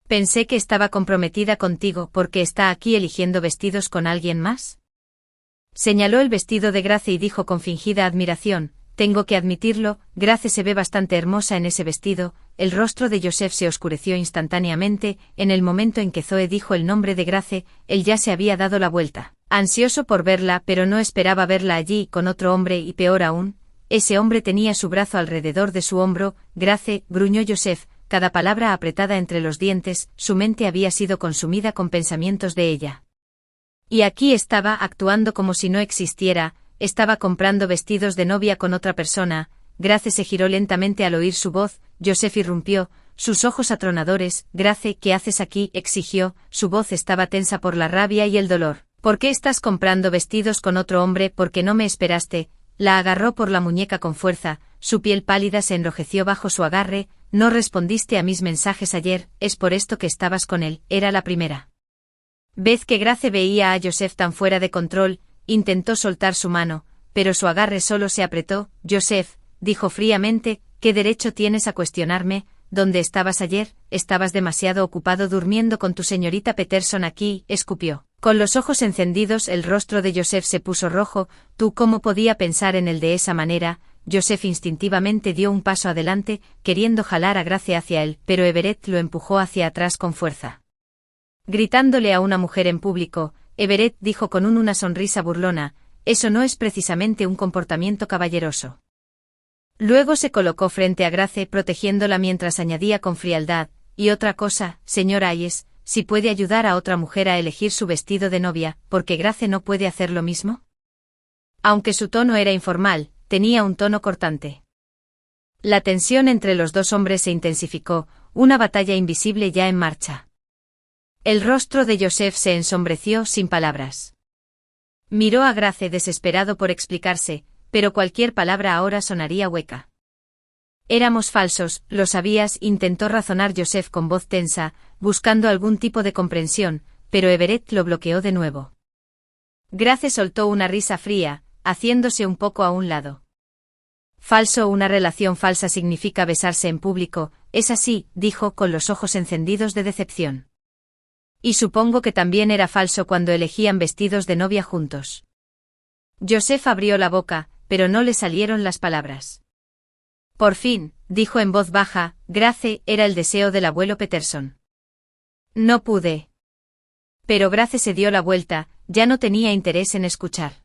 Pensé que estaba comprometida contigo porque está aquí eligiendo vestidos con alguien más. Señaló el vestido de Grace y dijo con fingida admiración, tengo que admitirlo, Grace se ve bastante hermosa en ese vestido. El rostro de Joseph se oscureció instantáneamente, en el momento en que Zoe dijo el nombre de Grace, él ya se había dado la vuelta, ansioso por verla, pero no esperaba verla allí con otro hombre y peor aún, ese hombre tenía su brazo alrededor de su hombro. Grace, gruñó Joseph, cada palabra apretada entre los dientes, su mente había sido consumida con pensamientos de ella. Y aquí estaba actuando como si no existiera, estaba comprando vestidos de novia con otra persona. Grace se giró lentamente al oír su voz. Joseph irrumpió, sus ojos atronadores. Grace, ¿qué haces aquí?, exigió, su voz estaba tensa por la rabia y el dolor. ¿Por qué estás comprando vestidos con otro hombre? ¿Por qué no me esperaste? La agarró por la muñeca con fuerza, su piel pálida se enrojeció bajo su agarre. No respondiste a mis mensajes ayer, es por esto que estabas con él, era la primera vez que Grace veía a Joseph tan fuera de control. Intentó soltar su mano, pero su agarre solo se apretó. Joseph, dijo fríamente, ¿qué derecho tienes a cuestionarme? ¿Dónde estabas ayer? Estabas demasiado ocupado durmiendo con tu señorita Peterson aquí, escupió. Con los ojos encendidos el rostro de Joseph se puso rojo. ¿Tú cómo podía pensar en él de esa manera? Joseph instintivamente dio un paso adelante, queriendo jalar a Grace hacia él, pero Everett lo empujó hacia atrás con fuerza. Gritándole a una mujer en público, Everett dijo con una sonrisa burlona, «Eso no es precisamente un comportamiento caballeroso». Luego se colocó frente a Grace protegiéndola mientras añadía con frialdad, «Y otra cosa, señor Hayes, si puede ayudar a otra mujer a elegir su vestido de novia, ¿por qué Grace no puede hacer lo mismo?». Aunque su tono era informal, tenía un tono cortante. La tensión entre los dos hombres se intensificó, una batalla invisible ya en marcha. El rostro de Joseph se ensombreció sin palabras. Miró a Grace desesperado por explicarse, pero cualquier palabra ahora sonaría hueca. Éramos falsos, lo sabías, intentó razonar Joseph con voz tensa, buscando algún tipo de comprensión, pero Everett lo bloqueó de nuevo. Grace soltó una risa fría, haciéndose un poco a un lado. Falso, una relación falsa significa besarse en público, es así, dijo con los ojos encendidos de decepción. Y supongo que también era falso cuando elegían vestidos de novia juntos. Joseph abrió la boca, pero no le salieron las palabras. Por fin, dijo en voz baja, Grace, era el deseo del abuelo Peterson. No pude. Pero Grace se dio la vuelta, ya no tenía interés en escuchar.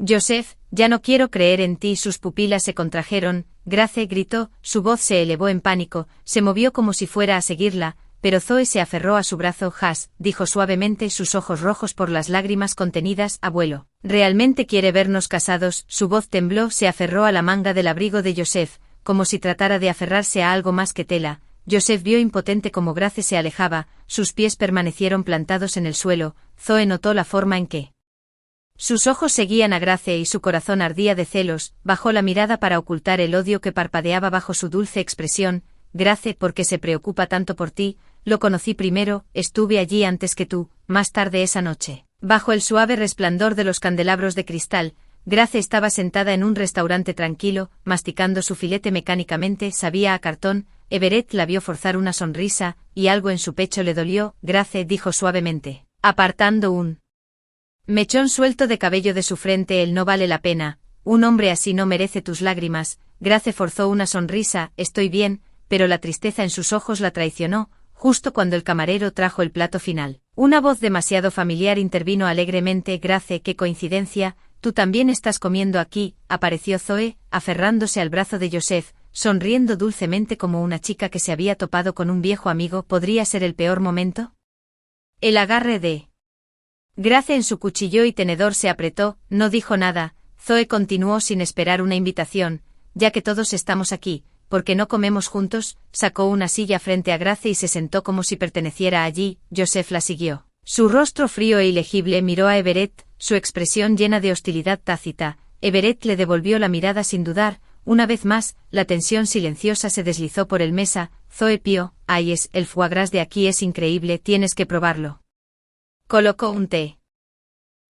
Joseph, ya no quiero creer en ti. Sus pupilas se contrajeron, Grace gritó, su voz se elevó en pánico, se movió como si fuera a seguirla, pero Zoe se aferró a su brazo. Has, dijo suavemente, sus ojos rojos por las lágrimas contenidas, abuelo. ¿Realmente quiere vernos casados? Su voz tembló, se aferró a la manga del abrigo de Joseph, como si tratara de aferrarse a algo más que tela. Joseph vio impotente cómo Grace se alejaba, sus pies permanecieron plantados en el suelo. Zoe notó la forma en que sus ojos seguían a Grace y su corazón ardía de celos, bajó la mirada para ocultar el odio que parpadeaba bajo su dulce expresión. Grace, ¿por qué se preocupa tanto por ti? Lo conocí primero, estuve allí antes que tú, más tarde esa noche. Bajo el suave resplandor de los candelabros de cristal, Grace estaba sentada en un restaurante tranquilo, masticando su filete mecánicamente, sabía a cartón. Everett la vio forzar una sonrisa, y algo en su pecho le dolió. Grace, dijo suavemente, apartando un mechón suelto de cabello de su frente, él no vale la pena, un hombre así no merece tus lágrimas. Grace forzó una sonrisa, estoy bien, pero la tristeza en sus ojos la traicionó. Justo cuando el camarero trajo el plato final, una voz demasiado familiar intervino alegremente. Grace, qué coincidencia, tú también estás comiendo aquí, apareció Zoe, aferrándose al brazo de Joseph, sonriendo dulcemente como una chica que se había topado con un viejo amigo. ¿Podría ser el peor momento? El agarre de Grace en su cuchillo y tenedor se apretó, no dijo nada. Zoe continuó sin esperar una invitación, ya que todos estamos aquí, ¿por qué no comemos juntos? Sacó una silla frente a Grace y se sentó como si perteneciera allí. Joseph la siguió. Su rostro frío e ilegible miró a Everett, su expresión llena de hostilidad tácita. Everett le devolvió la mirada sin dudar. Una vez más, la tensión silenciosa se deslizó por el mesa. Zoe Pío, Hayes, el foie gras de aquí es increíble, tienes que probarlo. Colocó un té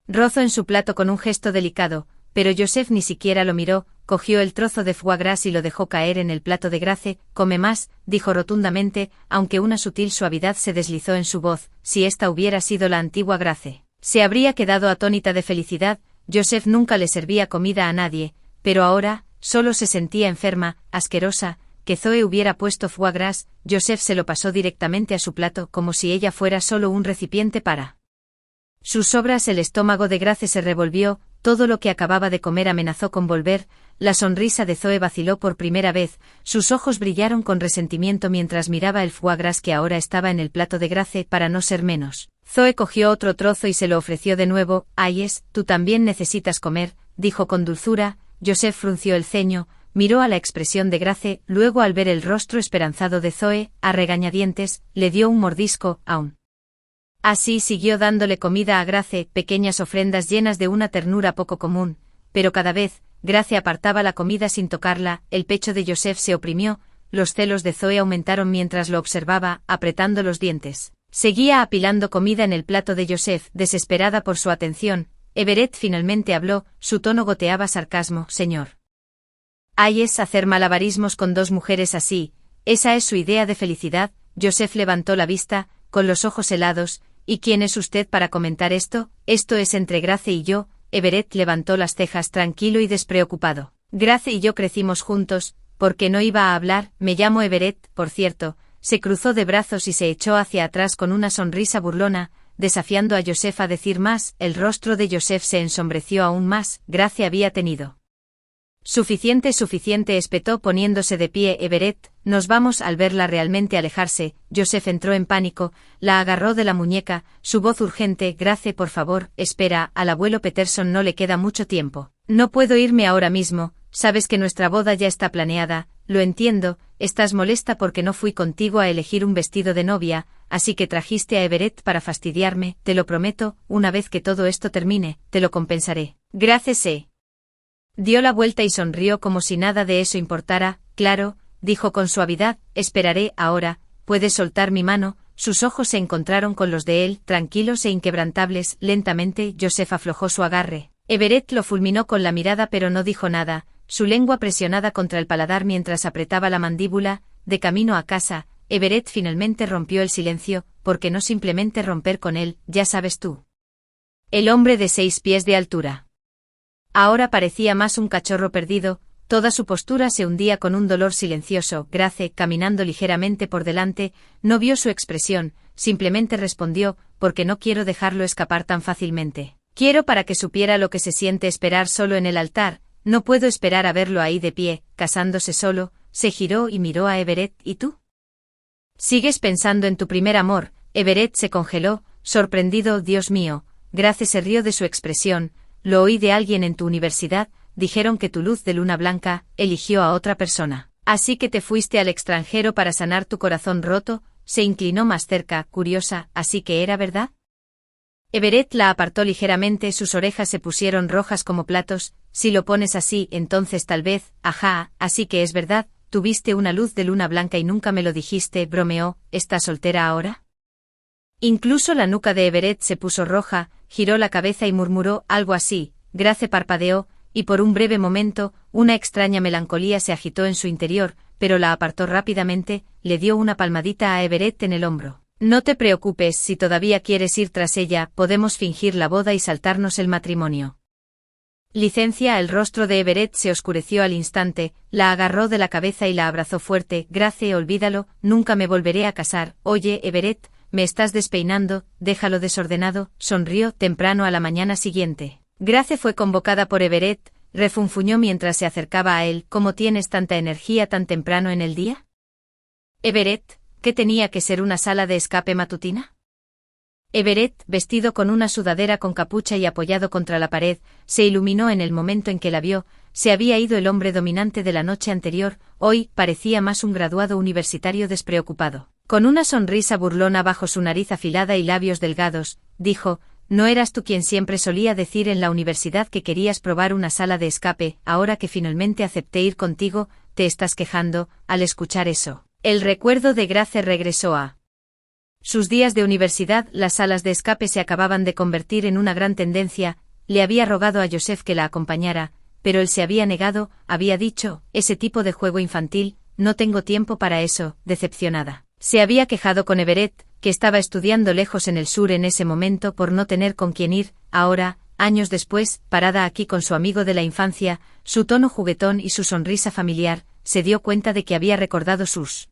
rozo en su plato con un gesto delicado, pero Joseph ni siquiera lo miró, cogió el trozo de foie gras y lo dejó caer en el plato de Grace. Come más, dijo rotundamente, aunque una sutil suavidad se deslizó en su voz. Si esta hubiera sido la antigua Grace, se habría quedado atónita de felicidad. Joseph nunca le servía comida a nadie, pero ahora, solo se sentía enferma, asquerosa. Que Zoe hubiera puesto foie gras. Joseph se lo pasó directamente a su plato como si ella fuera solo un recipiente para sus sobras. El estómago de Grace se revolvió, todo lo que acababa de comer amenazó con volver. La sonrisa de Zoe vaciló por primera vez, sus ojos brillaron con resentimiento mientras miraba el foie gras que ahora estaba en el plato de Grace. Para no ser menos, Zoe cogió otro trozo y se lo ofreció de nuevo. Hayes, tú también necesitas comer, dijo con dulzura. Joseph frunció el ceño, miró a la expresión de Grace, luego al ver el rostro esperanzado de Zoe, a regañadientes, le dio un mordisco. Aún así siguió dándole comida a Grace, pequeñas ofrendas llenas de una ternura poco común, pero cada vez, Grace apartaba la comida sin tocarla. El pecho de Joseph se oprimió, los celos de Zoe aumentaron mientras lo observaba, apretando los dientes. Seguía apilando comida en el plato de Joseph, desesperada por su atención. Everett finalmente habló, su tono goteaba sarcasmo. Señor Hayes hacer malabarismos con dos mujeres así, esa es su idea de felicidad. Joseph levantó la vista, con los ojos helados. ¿Y quién es usted para comentar esto? Esto es entre Grace y yo. Everett levantó las cejas tranquilo y despreocupado. Grace y yo crecimos juntos, ¿por qué no iba a hablar? Me llamo Everett, por cierto. Se cruzó de brazos y se echó hacia atrás con una sonrisa burlona, desafiando a Joseph a decir más. El rostro de Joseph se ensombreció aún más. Grace había tenido suficiente, espetó poniéndose de pie Everett. Nos vamos. Al verla realmente alejarse, Joseph entró en pánico, la agarró de la muñeca, su voz urgente. Grace, por favor, espera, al abuelo Peterson no le queda mucho tiempo. No puedo irme ahora mismo, sabes que nuestra boda ya está planeada, lo entiendo, estás molesta porque no fui contigo a elegir un vestido de novia, así que trajiste a Everett para fastidiarme, te lo prometo, una vez que todo esto termine, te lo compensaré. Grace se dio la vuelta y sonrió como si nada de eso importara. Claro, dijo con suavidad, esperaré. Ahora, puedes soltar mi mano. Sus ojos se encontraron con los de él, tranquilos e inquebrantables. Lentamente, Joseph aflojó su agarre. Everett lo fulminó con la mirada pero no dijo nada, su lengua presionada contra el paladar mientras apretaba la mandíbula. De camino a casa, Everett finalmente rompió el silencio, ¿por qué no simplemente romper con él? Ya sabes tú. El hombre de 6 pies de altura. Ahora parecía más un cachorro perdido, toda su postura se hundía con un dolor silencioso. Grace, caminando ligeramente por delante, no vio su expresión, simplemente respondió, porque no quiero dejarlo escapar tan fácilmente. Quiero para que supiera lo que se siente esperar solo en el altar, no puedo esperar a verlo ahí de pie, casándose solo. Se giró y miró a Everett. ¿Y tú? ¿Sigues pensando en tu primer amor? Everett se congeló, sorprendido. Dios mío. Grace se rió de su expresión. Lo oí de alguien en tu universidad, dijeron que tu luz de luna blanca eligió a otra persona. Así que te fuiste al extranjero para sanar tu corazón roto. Se inclinó más cerca, curiosa, ¿así que era verdad? Everett la apartó ligeramente, sus orejas se pusieron rojas como platos. Si lo pones así, entonces tal vez, ajá, así que es verdad, tuviste una luz de luna blanca y nunca me lo dijiste, bromeó. ¿Estás soltera ahora? Incluso la nuca de Everett se puso roja, giró la cabeza y murmuró algo así. Grace parpadeó, y por un breve momento, una extraña melancolía se agitó en su interior, pero la apartó rápidamente, le dio una palmadita a Everett en el hombro. No te preocupes, si todavía quieres ir tras ella, podemos fingir la boda y saltarnos el matrimonio. Licencia. El rostro de Everett se oscureció al instante, la agarró de la cabeza y la abrazó fuerte. Grace, olvídalo, nunca me volveré a casar. Oye, Everett, me estás despeinando, déjalo desordenado. Sonrió. Temprano a la mañana siguiente, Grace fue convocada por Everett, refunfuñó mientras se acercaba a él. ¿Cómo tienes tanta energía tan temprano en el día? Everett, ¿qué tenía que ser una sala de escape matutina? Everett, vestido con una sudadera con capucha y apoyado contra la pared, se iluminó en el momento en que la vio. Se había ido el hombre dominante de la noche anterior, hoy parecía más un graduado universitario despreocupado. Con una sonrisa burlona bajo su nariz afilada y labios delgados, dijo, ¿no eras tú quien siempre solía decir en la universidad que querías probar una sala de escape? Ahora que finalmente acepté ir contigo, ¿te estás quejando? Al escuchar eso, el recuerdo de Grace regresó a sus días de universidad. Las salas de escape se acababan de convertir en una gran tendencia. Le había rogado a Joseph que la acompañara, pero él se había negado, había dicho, ese tipo de juego infantil, no tengo tiempo para eso. Decepcionada, se había quejado con Everett, que estaba estudiando lejos en el sur en ese momento por no tener con quién ir. Ahora, años después, parada aquí con su amigo de la infancia, su tono juguetón y su sonrisa familiar, se dio cuenta de que había recordado sus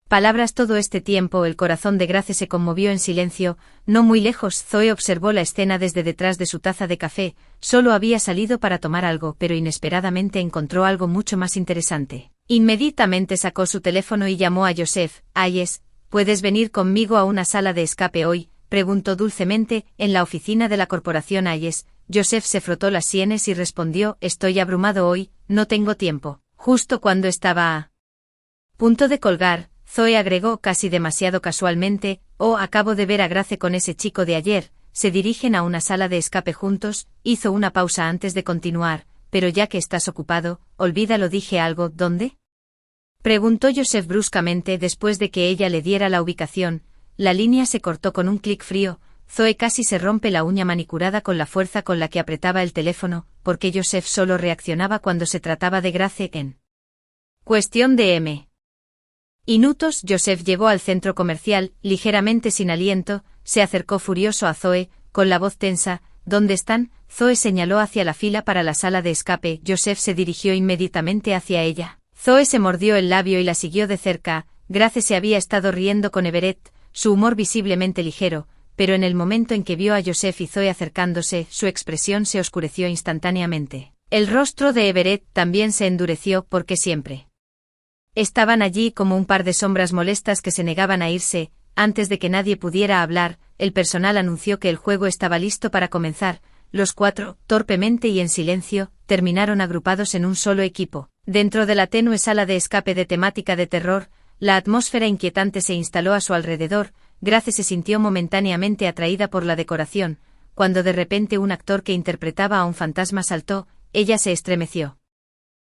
palabras todo este tiempo. El corazón de Grace se conmovió en silencio. No muy lejos, Zoe observó la escena desde detrás de su taza de café. Solo había salido para tomar algo, pero inesperadamente encontró algo mucho más interesante. Inmediatamente sacó su teléfono y llamó a Joseph. Hayes, ¿puedes venir conmigo a una sala de escape hoy?, preguntó dulcemente. En la oficina de la corporación Hayes. Joseph se frotó las sienes y respondió, estoy abrumado hoy, no tengo tiempo. Justo cuando estaba a punto de colgar, Zoe agregó casi demasiado casualmente, acabo de ver a Grace con ese chico de ayer, se dirigen a una sala de escape juntos. Hizo una pausa antes de continuar, pero ya que estás ocupado, olvídalo. ¿Dije algo? ¿Dónde?, preguntó Joseph bruscamente después de que ella le diera la ubicación. La línea se cortó con un clic frío, Zoe casi se rompe la uña manicurada con la fuerza con la que apretaba el teléfono, porque Joseph solo reaccionaba cuando se trataba de Grace en cuestión de minutos. Joseph llegó al centro comercial, ligeramente sin aliento, se acercó furioso a Zoe, con la voz tensa. ¿Dónde están? Zoe señaló hacia la fila para la sala de escape. Joseph se dirigió inmediatamente hacia ella. Zoe se mordió el labio y la siguió de cerca. Grace se había estado riendo con Everett, su humor visiblemente ligero, pero en el momento en que vio a Joseph y Zoe acercándose, su expresión se oscureció instantáneamente. El rostro de Everett también se endureció porque siempre estaban allí como un par de sombras molestas que se negaban a irse. Antes de que nadie pudiera hablar, el personal anunció que el juego estaba listo para comenzar. Los cuatro, torpemente y en silencio, terminaron agrupados en un solo equipo. Dentro de la tenue sala de escape de temática de terror, la atmósfera inquietante se instaló a su alrededor. Grace se sintió momentáneamente atraída por la decoración. Cuando de repente un actor que interpretaba a un fantasma saltó, ella se estremeció.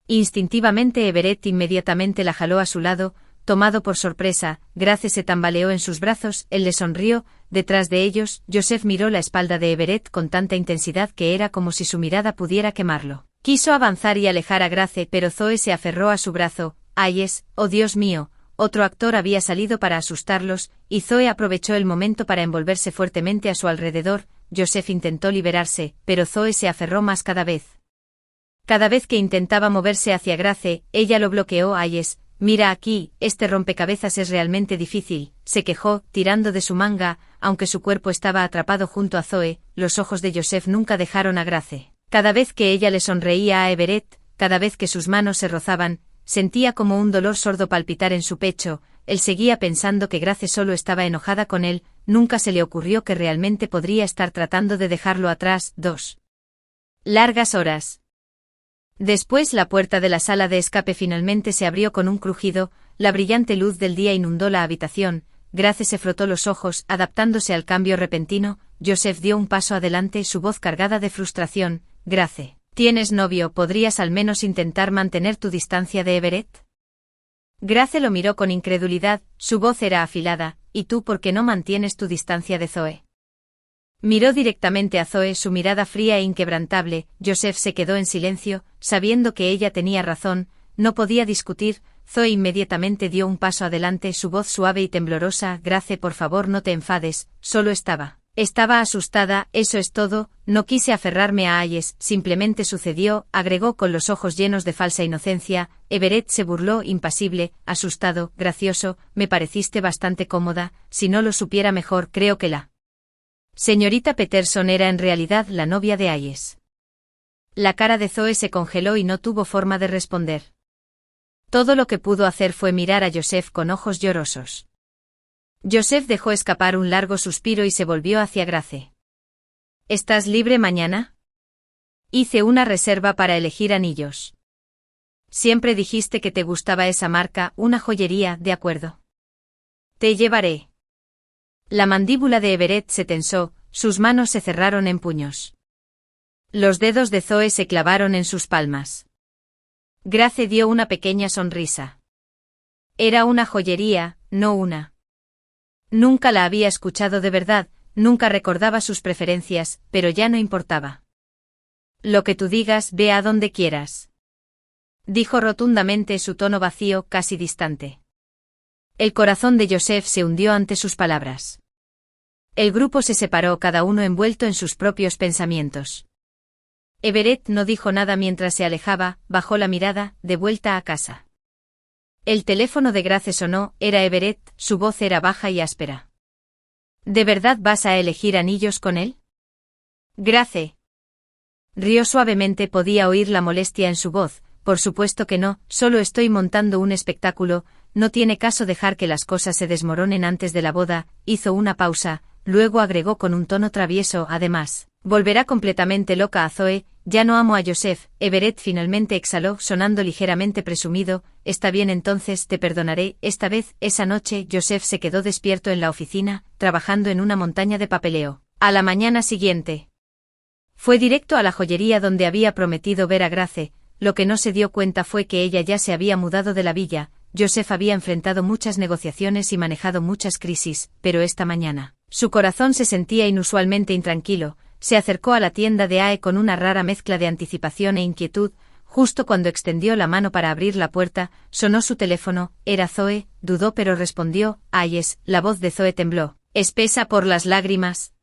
Instintivamente Everett inmediatamente la jaló a su lado. Tomado por sorpresa, Grace se tambaleó en sus brazos, él le sonrió. Detrás de ellos, Joseph miró la espalda de Everett con tanta intensidad que era como si su mirada pudiera quemarlo. Quiso avanzar y alejar a Grace, pero Zoe se aferró a su brazo. Oh Dios mío, otro actor había salido para asustarlos, y Zoe aprovechó el momento para envolverse fuertemente a su alrededor. Joseph intentó liberarse, pero Zoe se aferró más cada vez. Cada vez que intentaba moverse hacia Grace, ella lo bloqueó. Mira aquí, este rompecabezas es realmente difícil, se quejó, tirando de su manga. Aunque su cuerpo estaba atrapado junto a Zoe, los ojos de Joseph nunca dejaron a Grace. Cada vez que ella le sonreía a Everett, cada vez que sus manos se rozaban, sentía como un dolor sordo palpitar en su pecho. Él seguía pensando que Grace solo estaba enojada con él, nunca se le ocurrió que realmente podría estar tratando de dejarlo atrás. 2 largas horas. Después la puerta de la sala de escape finalmente se abrió con un crujido, la brillante luz del día inundó la habitación. Grace se frotó los ojos, adaptándose al cambio repentino. Joseph dio un paso adelante, su voz cargada de frustración. Grace, ¿tienes novio? ¿Podrías al menos intentar mantener tu distancia de Everett? Grace lo miró con incredulidad, su voz era afilada. ¿Y tú por qué no mantienes tu distancia de Zoe? Miró directamente a Zoe, su mirada fría e inquebrantable. Joseph se quedó en silencio, sabiendo que ella tenía razón, no podía discutir. Zoe inmediatamente dio un paso adelante, su voz suave y temblorosa. Grace, por favor no te enfades, solo estaba asustada, eso es todo, no quise aferrarme a Ayes, simplemente sucedió, agregó con los ojos llenos de falsa inocencia. Everett se burló, impasible, asustado. Gracioso, me pareciste bastante cómoda, si no lo supiera mejor, creo que la señorita Peterson era en realidad la novia de Ayes. La cara de Zoe se congeló y no tuvo forma de responder. Todo lo que pudo hacer fue mirar a Joseph con ojos llorosos. Joseph dejó escapar un largo suspiro y se volvió hacia Grace. ¿Estás libre mañana? Hice una reserva para elegir anillos. Siempre dijiste que te gustaba esa marca, una joyería, de acuerdo. Te llevaré. La mandíbula de Everett se tensó, sus manos se cerraron en puños. Los dedos de Zoe se clavaron en sus palmas. Grace dio una pequeña sonrisa. Era una joyería, no una. Nunca la había escuchado de verdad, nunca recordaba sus preferencias, pero ya no importaba. Lo que tú digas, ve a donde quieras. Dijo rotundamente, su tono vacío, casi distante. El corazón de Joseph se hundió ante sus palabras. El grupo se separó, cada uno envuelto en sus propios pensamientos. Everett no dijo nada mientras se alejaba, bajó la mirada, de vuelta a casa. El teléfono de Grace sonó, era Everett, su voz era baja y áspera. ¿De verdad vas a elegir anillos con él? Grace. Rió suavemente, podía oír la molestia en su voz. Por supuesto que no, solo estoy montando un espectáculo, no tiene caso dejar que las cosas se desmoronen antes de la boda. Hizo una pausa, luego agregó con un tono travieso, además, volverá completamente loca a Zoe, ya no amo a Joseph. Everett finalmente exhaló, sonando ligeramente presumido. Está bien, entonces te perdonaré. Esta vez, esa noche, Joseph se quedó despierto en la oficina, trabajando en una montaña de papeleo. A la mañana siguiente, fue directo a la joyería donde había prometido ver a Grace. Lo que no se dio cuenta fue que ella ya se había mudado de la villa. Joseph había enfrentado muchas negociaciones y manejado muchas crisis, pero esta mañana Su corazón se sentía inusualmente intranquilo, se acercó a la tienda de Ae con una rara mezcla de anticipación e inquietud. Justo cuando extendió la mano para abrir la puerta, sonó su teléfono, era Zoe, dudó pero respondió, Ayes, la voz de Zoe tembló, espesa por las lágrimas.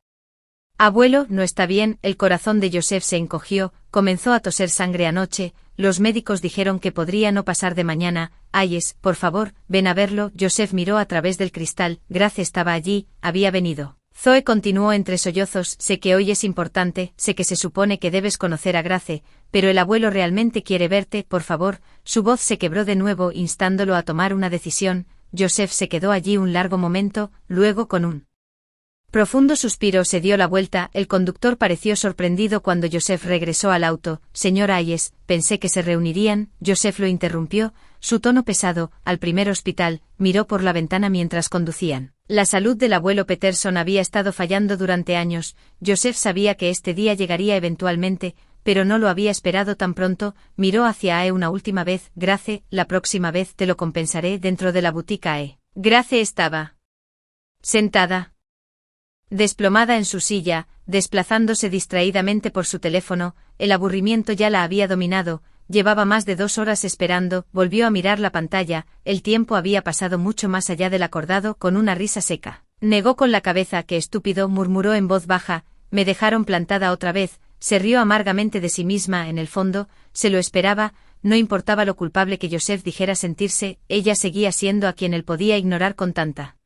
Abuelo, no está bien, el corazón de Joseph se encogió, comenzó a toser sangre anoche, los médicos dijeron que podría no pasar de mañana, Ayes, por favor, ven a verlo. Joseph miró a través del cristal, Grace estaba allí, había venido. Zoe continuó entre sollozos, sé que hoy es importante, sé que se supone que debes conocer a Grace, pero el abuelo realmente quiere verte, por favor. Su voz se quebró de nuevo instándolo a tomar una decisión. Joseph se quedó allí un largo momento, luego con un profundo suspiro se dio la vuelta. El conductor pareció sorprendido cuando Joseph regresó al auto. Señor Ayes, pensé que se reunirían. Joseph lo interrumpió, su tono pesado, al primer hospital, miró por la ventana mientras conducían. La salud del abuelo Peterson había estado fallando durante años. Joseph sabía que este día llegaría eventualmente, pero no lo había esperado tan pronto. Miró hacia Ae una última vez. Grace, la próxima vez te lo compensaré. Dentro de la boutique Ae. Grace estaba sentada, desplomada en su silla, desplazándose distraídamente por su teléfono. El aburrimiento ya la había dominado, llevaba más de 2 horas esperando, volvió a mirar la pantalla, el tiempo había pasado mucho más allá del acordado. Con una risa seca, negó con la cabeza. Qué estúpido, murmuró en voz baja, me dejaron plantada otra vez. Se rió amargamente de sí misma. En el fondo, se lo esperaba, no importaba lo culpable que Joseph dijera sentirse, ella seguía siendo a quien él podía ignorar con tanta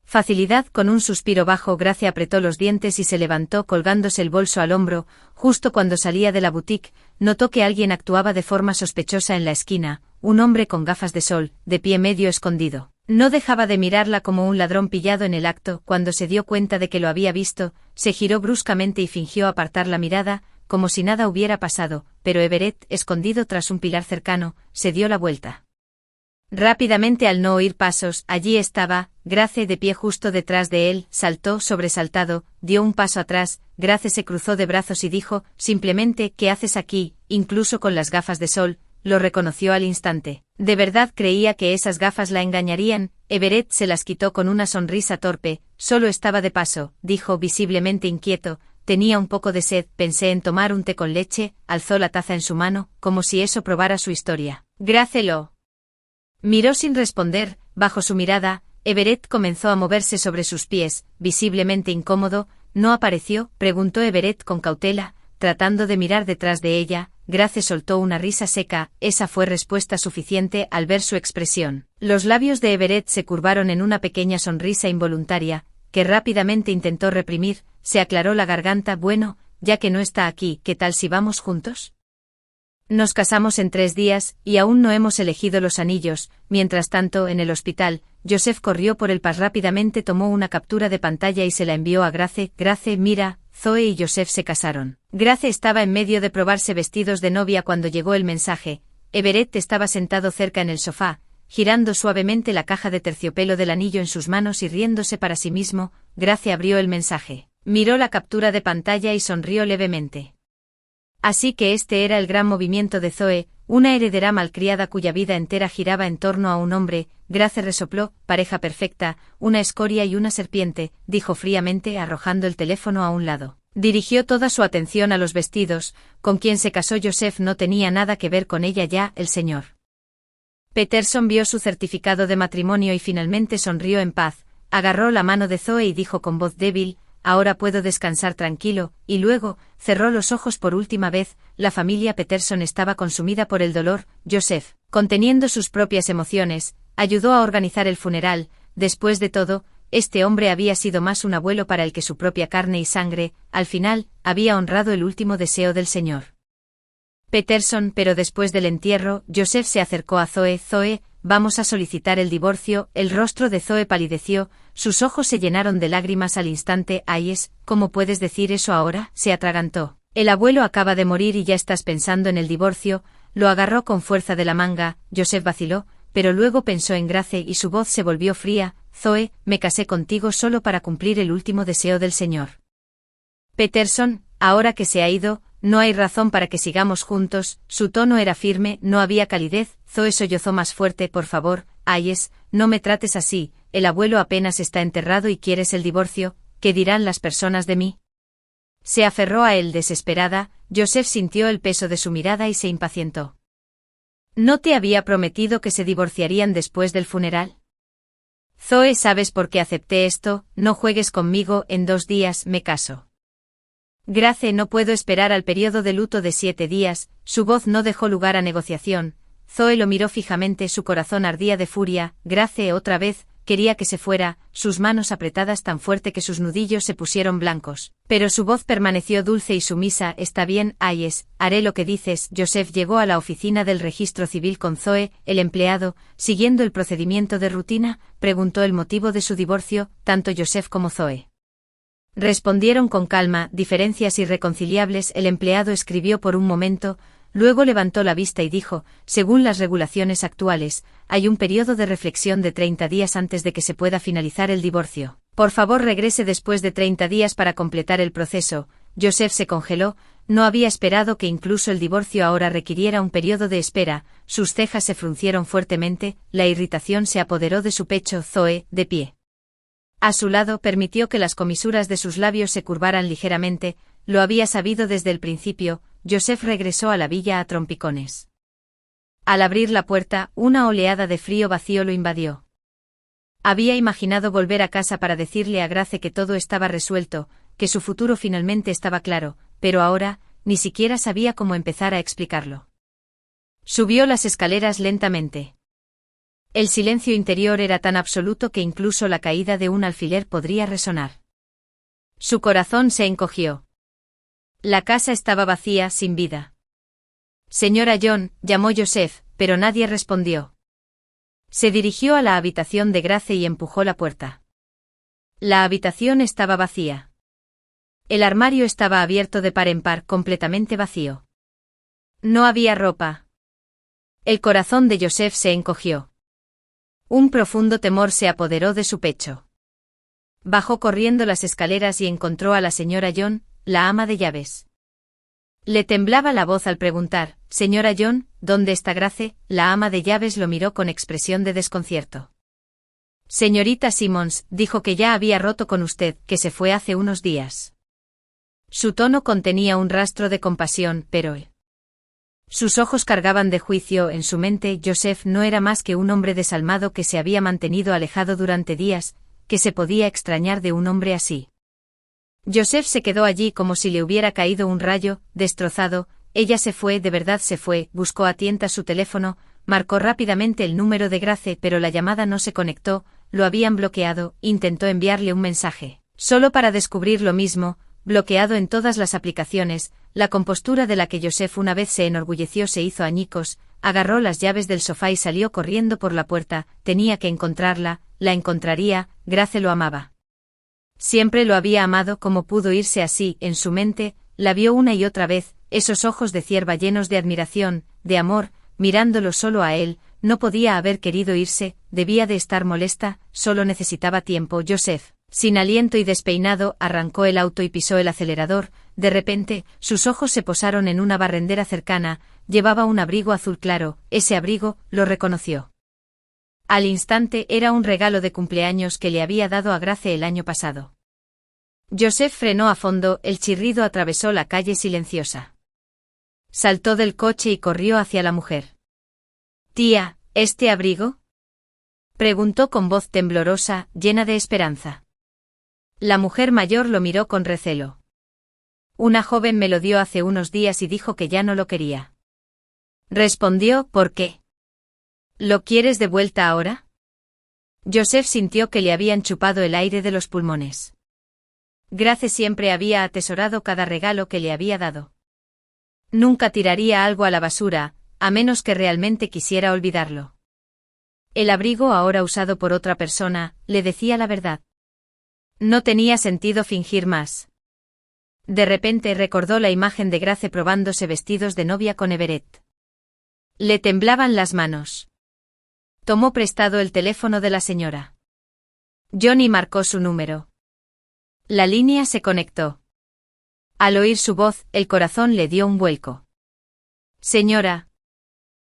facilidad. Con un suspiro bajo, Grace apretó los dientes y se levantó colgándose el bolso al hombro. Justo cuando salía de la boutique, notó que alguien actuaba de forma sospechosa en la esquina, un hombre con gafas de sol, de pie medio escondido. No dejaba de mirarla como un ladrón pillado en el acto. Cuando se dio cuenta de que lo había visto, se giró bruscamente y fingió apartar la mirada, como si nada hubiera pasado, pero Everett, escondido tras un pilar cercano, se dio la vuelta. Rápidamente, al no oír pasos, allí estaba, Grace de pie justo detrás de él. Saltó sobresaltado, dio un paso atrás. Grace se cruzó de brazos y dijo, simplemente, ¿qué haces aquí? Incluso con las gafas de sol, lo reconoció al instante. ¿De verdad creía que esas gafas la engañarían? Everett se las quitó con una sonrisa torpe. Solo estaba de paso, dijo visiblemente inquieto. Tenía un poco de sed, pensé en tomar un té con leche. Alzó la taza en su mano, como si eso probara su historia. Grace lo miró sin responder. Bajo su mirada, Everett comenzó a moverse sobre sus pies, visiblemente incómodo. ¿No apareció?, preguntó Everett con cautela, tratando de mirar detrás de ella. Grace soltó una risa seca. Esa fue respuesta suficiente al ver su expresión. Los labios de Everett se curvaron en una pequeña sonrisa involuntaria, que rápidamente intentó reprimir. Se aclaró la garganta. Bueno, ya que no está aquí, ¿qué tal si vamos juntos? Nos casamos en 3 días, y aún no hemos elegido los anillos. Mientras tanto, en el hospital, Joseph corrió por el pas rápidamente, tomó una captura de pantalla y se la envió a Grace. Grace, mira, Zoe y Joseph se casaron. Grace estaba en medio de probarse vestidos de novia cuando llegó el mensaje. Everett estaba sentado cerca en el sofá, girando suavemente la caja de terciopelo del anillo en sus manos y riéndose para sí mismo. Grace abrió el mensaje, miró la captura de pantalla y sonrió levemente. Así que este era el gran movimiento de Zoe, una heredera malcriada cuya vida entera giraba en torno a un hombre. Grace resopló, pareja perfecta, una escoria y una serpiente, dijo fríamente, arrojando el teléfono a un lado. Dirigió toda su atención a los vestidos. Con quien se casó Joseph no tenía nada que ver con ella ya. El señor Peterson vio su certificado de matrimonio y finalmente sonrió en paz. Agarró la mano de Zoe y dijo con voz débil, ahora puedo descansar tranquilo, y luego, cerró los ojos por última vez. La familia Peterson estaba consumida por el dolor. Joseph, conteniendo sus propias emociones, ayudó a organizar el funeral. Después de todo, este hombre había sido más un abuelo para él que su propia carne y sangre. Al final, había honrado el último deseo del señor Peterson. Pero después del entierro, Joseph se acercó a Zoe. Zoe, vamos a solicitar el divorcio. El rostro de Zoe palideció, sus ojos se llenaron de lágrimas al instante. Ayes, ¿cómo puedes decir eso ahora? Se atragantó. El abuelo acaba de morir y ya estás pensando en el divorcio. Lo agarró con fuerza de la manga. Joseph vaciló, pero luego pensó en Grace y su voz se volvió fría. Zoe, me casé contigo solo para cumplir el último deseo del señor Peterson. Ahora que se ha ido, no hay razón para que sigamos juntos. Su tono era firme, no había calidez. Zoe sollozó más fuerte. Por favor, Hayes, no me trates así, el abuelo apenas está enterrado y quieres el divorcio, ¿qué dirán las personas de mí? Se aferró a él desesperada. Joseph sintió el peso de su mirada y se impacientó. ¿No te había prometido que se divorciarían después del funeral? Zoe, ¿sabes por qué acepté esto? No juegues conmigo, en 2 días me caso. Grace, no puedo esperar al periodo de luto de 7 días, su voz no dejó lugar a negociación. Zoe lo miró fijamente, su corazón ardía de furia. Grace, otra vez, quería que se fuera, sus manos apretadas tan fuerte que sus nudillos se pusieron blancos. Pero su voz permaneció dulce y sumisa. Está bien, Hayes, haré lo que dices. Joseph llegó a la oficina del registro civil con Zoe. El empleado, siguiendo el procedimiento de rutina, preguntó el motivo de su divorcio. Tanto Joseph como Zoe respondieron con calma. Diferencias irreconciliables. El empleado escribió por un momento, luego levantó la vista y dijo, según las regulaciones actuales, hay un periodo de reflexión de 30 días antes de que se pueda finalizar el divorcio. Por favor, regrese después de 30 días para completar el proceso. Joseph se congeló, no había esperado que incluso el divorcio ahora requiriera un periodo de espera. Sus cejas se fruncieron fuertemente, la irritación se apoderó de su pecho. Zoe, de pie a su lado, permitió que las comisuras de sus labios se curvaran ligeramente. Lo había sabido desde el principio. Joseph regresó a la villa a trompicones. Al abrir la puerta, una oleada de frío vacío lo invadió. Había imaginado volver a casa para decirle a Grace que todo estaba resuelto, que su futuro finalmente estaba claro, pero ahora, ni siquiera sabía cómo empezar a explicarlo. Subió las escaleras lentamente. El silencio interior era tan absoluto que incluso la caída de un alfiler podría resonar. Su corazón se encogió. La casa estaba vacía, sin vida. Señora John, llamó Joseph, pero nadie respondió. Se dirigió a la habitación de Grace y empujó la puerta. La habitación estaba vacía. El armario estaba abierto de par en par, completamente vacío. No había ropa. El corazón de Joseph se encogió. Un profundo temor se apoderó de su pecho. Bajó corriendo las escaleras y encontró a la señora John, la ama de llaves. Le temblaba la voz al preguntar, «Señora John, ¿dónde está Grace?». La ama de llaves lo miró con expresión de desconcierto. «Señorita Simmons, dijo que ya había roto con usted, que se fue hace unos días». Su tono contenía un rastro de compasión, pero sus ojos cargaban de juicio. En su mente, Joseph no era más que un hombre desalmado que se había mantenido alejado durante días. ¿Qué se podía extrañar de un hombre así? Joseph se quedó allí como si le hubiera caído un rayo, destrozado. Ella se fue, de verdad se fue. Buscó a tientas su teléfono, marcó rápidamente el número de Grace, pero la llamada no se conectó, lo habían bloqueado. Intentó enviarle un mensaje, solo para descubrir lo mismo, bloqueado en todas las aplicaciones. La compostura de la que Joseph una vez se enorgulleció se hizo añicos, agarró las llaves del sofá y salió corriendo por la puerta. Tenía que encontrarla, la encontraría. Grace lo amaba. Siempre lo había amado. ¿Cómo pudo irse así? En su mente, la vio una y otra vez, esos ojos de cierva llenos de admiración, de amor, mirándolo solo a él. No podía haber querido irse, debía de estar molesta, solo necesitaba tiempo. Joseph, sin aliento y despeinado, arrancó el auto y pisó el acelerador. De repente, sus ojos se posaron en una barrendera cercana. Llevaba un abrigo azul claro. Ese abrigo, lo reconoció. Al instante era un regalo de cumpleaños que le había dado a Grace el año pasado. Joseph frenó a fondo, el chirrido atravesó la calle silenciosa. Saltó del coche y corrió hacia la mujer. «Tía, ¿este abrigo?», preguntó con voz temblorosa, llena de esperanza. La mujer mayor lo miró con recelo. «Una joven me lo dio hace unos días y dijo que ya no lo quería». Respondió, «¿Por qué? ¿Lo quieres de vuelta ahora?». Joseph sintió que le habían chupado el aire de los pulmones. Grace siempre había atesorado cada regalo que le había dado. Nunca tiraría algo a la basura, a menos que realmente quisiera olvidarlo. El abrigo ahora usado por otra persona, le decía la verdad. No tenía sentido fingir más. De repente recordó la imagen de Grace probándose vestidos de novia con Everett. Le temblaban las manos. Tomó prestado el teléfono de la señora Johnny, marcó su número. La línea se conectó. Al oír su voz, el corazón le dio un vuelco. Señora.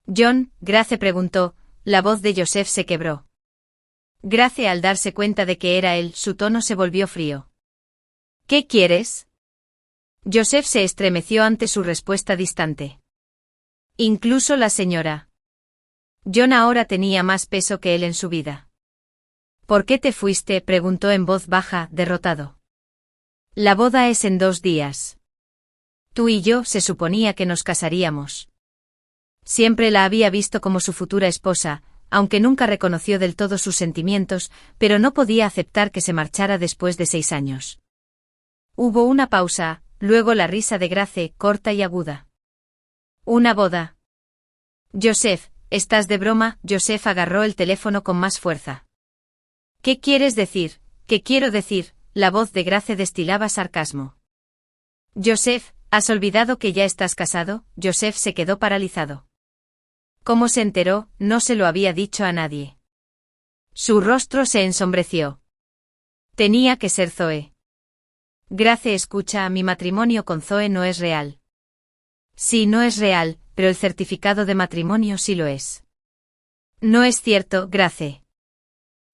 John, Grace preguntó, la voz de Joseph se quebró. Grace, al darse cuenta de que era él, su tono se volvió frío. ¿Qué quieres? Joseph se estremeció ante su respuesta distante. Incluso la señora. John ahora tenía más peso que él en su vida. ¿Por qué te fuiste?, preguntó en voz baja, derrotado. La boda es en 2 días. Tú y yo se suponía que nos casaríamos. Siempre la había visto como su futura esposa, aunque nunca reconoció del todo sus sentimientos, pero no podía aceptar que se marchara después de 6 años. Hubo una pausa, luego la risa de Grace, corta y aguda. ¿Una boda? Joseph, ¿estás de broma? Joseph agarró el teléfono con más fuerza. ¿Qué quieres decir? ¿Qué quiero decir? La voz de Grace destilaba sarcasmo. Joseph, ¿has olvidado que ya estás casado? Joseph se quedó paralizado. ¿Cómo se enteró? No se lo había dicho a nadie. Su rostro se ensombreció. Tenía que ser Zoe. Grace, escucha, mi matrimonio con Zoe no es real. Sí, no es real, pero el certificado de matrimonio sí lo es. No es cierto, Grace.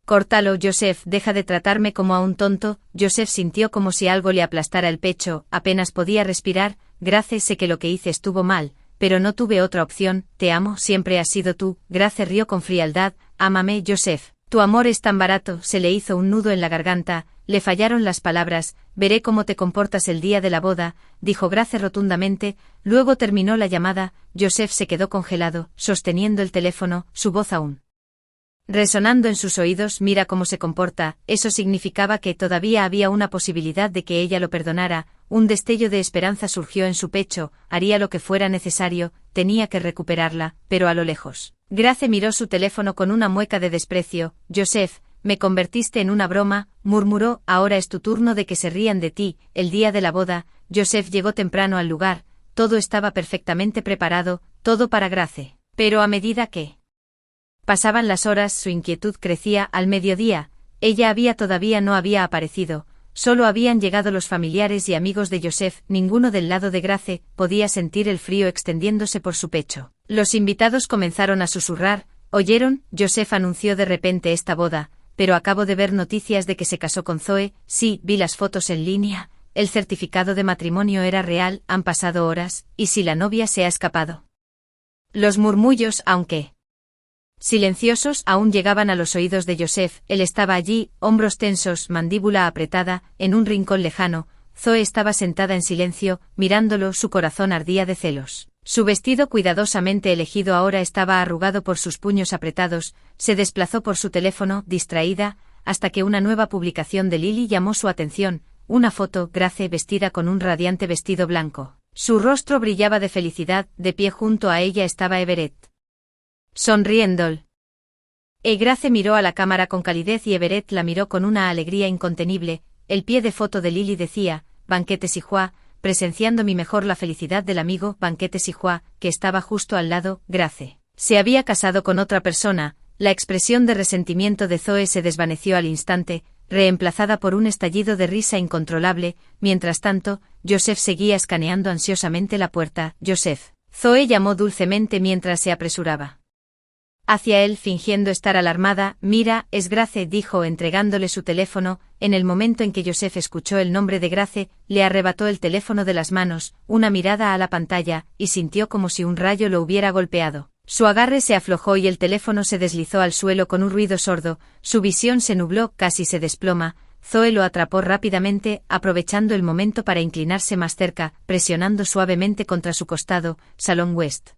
Córtalo, Joseph, deja de tratarme como a un tonto. Joseph sintió como si algo le aplastara el pecho, apenas podía respirar. Grace, sé que lo que hice estuvo mal, pero no tuve otra opción, te amo, siempre has sido tú. Grace rió con frialdad, ámame, Joseph, tu amor es tan barato. Se le hizo un nudo en la garganta, le fallaron las palabras. Veré cómo te comportas el día de la boda, dijo Grace rotundamente. Luego terminó la llamada. Joseph se quedó congelado, sosteniendo el teléfono, su voz aún resonando en sus oídos. Mira cómo se comporta. Eso significaba que todavía había una posibilidad de que ella lo perdonara. Un destello de esperanza surgió en su pecho. Haría lo que fuera necesario, tenía que recuperarla, pero a lo lejos. Grace miró su teléfono con una mueca de desprecio. Joseph, me convertiste en una broma, murmuró. Ahora es tu turno de que se rían de ti. El día de la boda, Joseph llegó temprano al lugar. Todo estaba perfectamente preparado, todo para Grace. Pero a medida que pasaban las horas, su inquietud crecía. Al mediodía, ella todavía no había aparecido, solo habían llegado los familiares y amigos de Joseph, ninguno del lado de Grace. Podía sentir el frío extendiéndose por su pecho. Los invitados comenzaron a susurrar. ¿Oyeron? Joseph anunció de repente esta boda, pero acabo de ver noticias de que se casó con Zoe. Sí, vi las fotos en línea, el certificado de matrimonio era real. Han pasado horas, ¿y si la novia se ha escapado? Los murmullos, aunque silenciosos, aún llegaban a los oídos de Joseph. Él estaba allí, hombros tensos, mandíbula apretada, en un rincón lejano. Zoe estaba sentada en silencio, mirándolo. Su corazón ardía de celos. Su vestido cuidadosamente elegido ahora estaba arrugado por sus puños apretados. Se desplazó por su teléfono, distraída, hasta que una nueva publicación de Lily llamó su atención. Una foto. Grace vestida con un radiante vestido blanco. Su rostro brillaba de felicidad. De pie junto a ella estaba Everett, sonriendo. Grace miró a la cámara con calidez y Everett la miró con una alegría incontenible. El pie de foto de Lily decía, Banquetes y Joie, presenciando mi mejor la felicidad del amigo, Banquetes y Joie, que estaba justo al lado. Grace se había casado con otra persona. La expresión de resentimiento de Zoe se desvaneció al instante, reemplazada por un estallido de risa incontrolable. Mientras tanto, Joseph seguía escaneando ansiosamente la puerta. Joseph. Zoe llamó dulcemente mientras se apresuraba hacia él, fingiendo estar alarmada. Mira, es Grace, dijo entregándole su teléfono. En el momento en que Joseph escuchó el nombre de Grace, le arrebató el teléfono de las manos, una mirada a la pantalla, y sintió como si un rayo lo hubiera golpeado. Su agarre se aflojó y el teléfono se deslizó al suelo con un ruido sordo. Su visión se nubló, casi se desploma. Zoe lo atrapó rápidamente, aprovechando el momento para inclinarse más cerca, presionando suavemente contra su costado. Salón West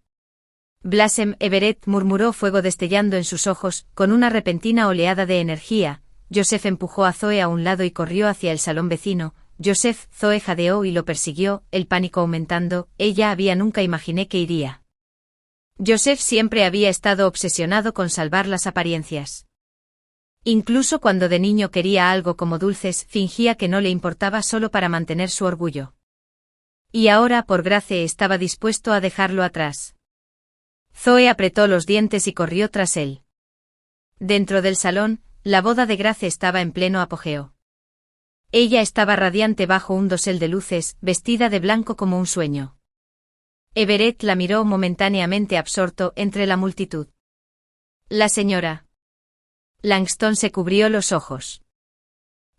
Blossom. Everett murmuró, fuego destellando en sus ojos, con una repentina oleada de energía. Joseph empujó a Zoe a un lado y corrió hacia el salón vecino. Joseph. Zoe jadeó y lo persiguió, el pánico aumentando. Nunca imaginé que iría. Joseph siempre había estado obsesionado con salvar las apariencias. Incluso cuando de niño quería algo como dulces, fingía que no le importaba solo para mantener su orgullo. Y ahora, por Grace, estaba dispuesto a dejarlo atrás. Zoe apretó los dientes y corrió tras él. Dentro del salón, la boda de Grace estaba en pleno apogeo. Ella estaba radiante bajo un dosel de luces, vestida de blanco como un sueño. Everett la miró momentáneamente absorto entre la multitud. La señora Langston se cubrió los ojos.